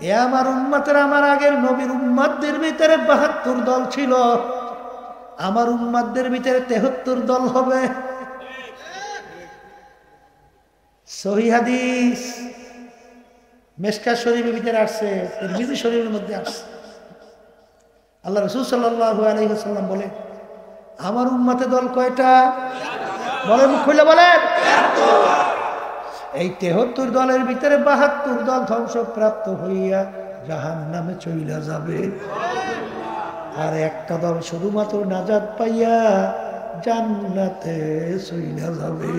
এ আমার উম্মতের, আমার আগের নবীর উম্মতদের ভিতরে ৭২ দল ছিল, আমার উম্মতদের ভিতরে ৭৩ দল হবে। সহিহ হাদিস মিশকাত শরীফের ভিতরে আসছে, তিরমিজি শরীফের মধ্যে আসছে। আল্লাহ রাসূল সাল্লাল্লাহু আলাইহি ওয়াসাল্লাম বলে, আমার উম্মতে দল কয়টা? বলে, মুখ খুলে বলেন। এই ৭৩ দলের ভিতরে ৭২ দল ধ্বংসপ্রাপ্ত হইয়া জাহান্নামে চইলা যাবে, আর একটা দল শুধুমাত্র নাজাত পাইয়া জান্নাতে চইলা যাবে।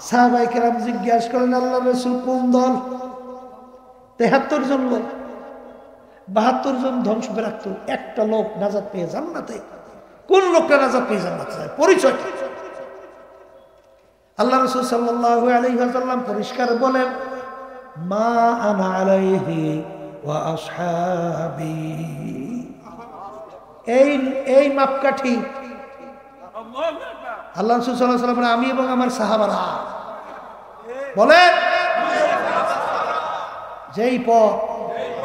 সাহাবায়ে কেরাম জিজ্ঞাসা করেন, আল্লাহ রাসূল কোন দল? ৭৩ জন লোক, ৭২ জন ধ্বংসপ্রাপ্ত, একটা লোক নাজাত পেয়ে জান্নাতে। কোন লোকটা নাজাত পেয়ে জান্নাতে যায়? পরিচয়। আল্লাহ রাসূল সাল্লাল্লাহু আলাইহি ওয়াসাল্লাম পরিষ্কার বলেন, মা আনা আলাইহি ওয়া আসহাবি। এই মাপকাঠি আল্লাহ রাসূল সাল্লাল্লাহু আলাইহি ওয়াসাল্লাম, আমি এবং আমার সাহাবারা। বলেন, যেই পথ,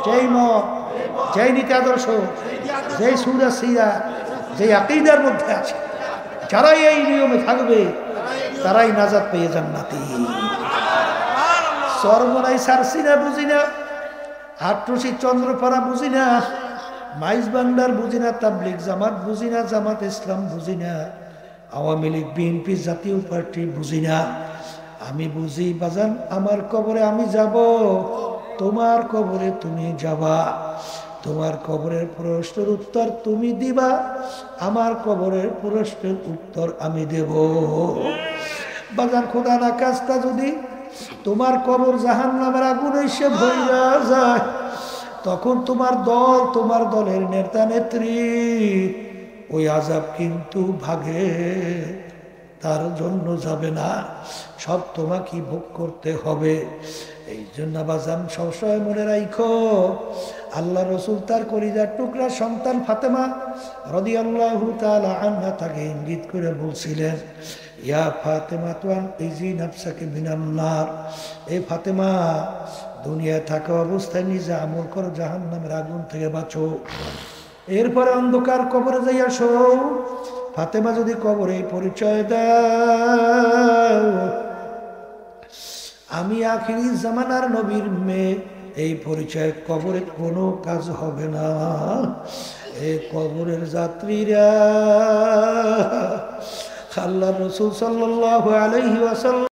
যেই মত, যেই নীতি আদর্শ, যেই সুরা সিরা, যেই আকীদার মধ্যে আছে, যারাই এই নিয়মে থাকবে তারাই নাজাত পেয়ে জান্নাতি। সর্বনাই সারসিনা বুঝি না, ৮৮ চন্দ্রপাড়া বুঝি না, মাইজবান্ডার বুঝি না, তাবলিগ জামাত বুঝি না, জামাত ইসলাম বুঝি না, আওয়ামী লীগ বিএনপি জাতীয় পার্টি বুঝি না। আমি বুঝি বাজান, আমার কবরে আমি যাব, তোমার কবরে তুমি যাবা। তোমার কবরের প্রশ্নের উত্তর তুমি দিবা, আমার কবরের প্রশ্নের উত্তর আমি দেব। বাজান, খোদা না কাজটা যদি তোমার কবর জাহান্নামের আগুনে এসে ভইরা যায়, তখন তোমার দল, তোমার দলের নেতা নেত্রী ওই আযাব কিন্তু ভাগে তার জন্য যাবে না, সব তোমাকে ভোগ করতে হবে। এই জন্য বাজান সবসময় মনে রাখো, আল্লাহ রাসূল তার কলিজার টুকরা সন্তান ফাতেমা রাদিয়াল্লাহু তাআলা আনহা তাকে ইঙ্গিত করে বলছিলেন, ইয়া ফাতেমা তুনকিজি নাফসাকে মিনান নার। এই ফাতেমা, দুনিয়া থাকা অবস্থায় নিজে আমল করো, জাহান্নামের আগুন থেকে বাঁচো। এরপরে অন্ধকার কবরে যাইয়া শো। ফাতেমা যদি কবরে পরিচয় দাও, আমি আখিরি জামানার নবীর মেয়ে, এই পরিচয় কবরে কোনো কাজ হবে না। এই কবরের যাত্রীরা আল্লাহ রাসূল সাল্লাল্লাহু আলাইহি ওয়াসাল্লাম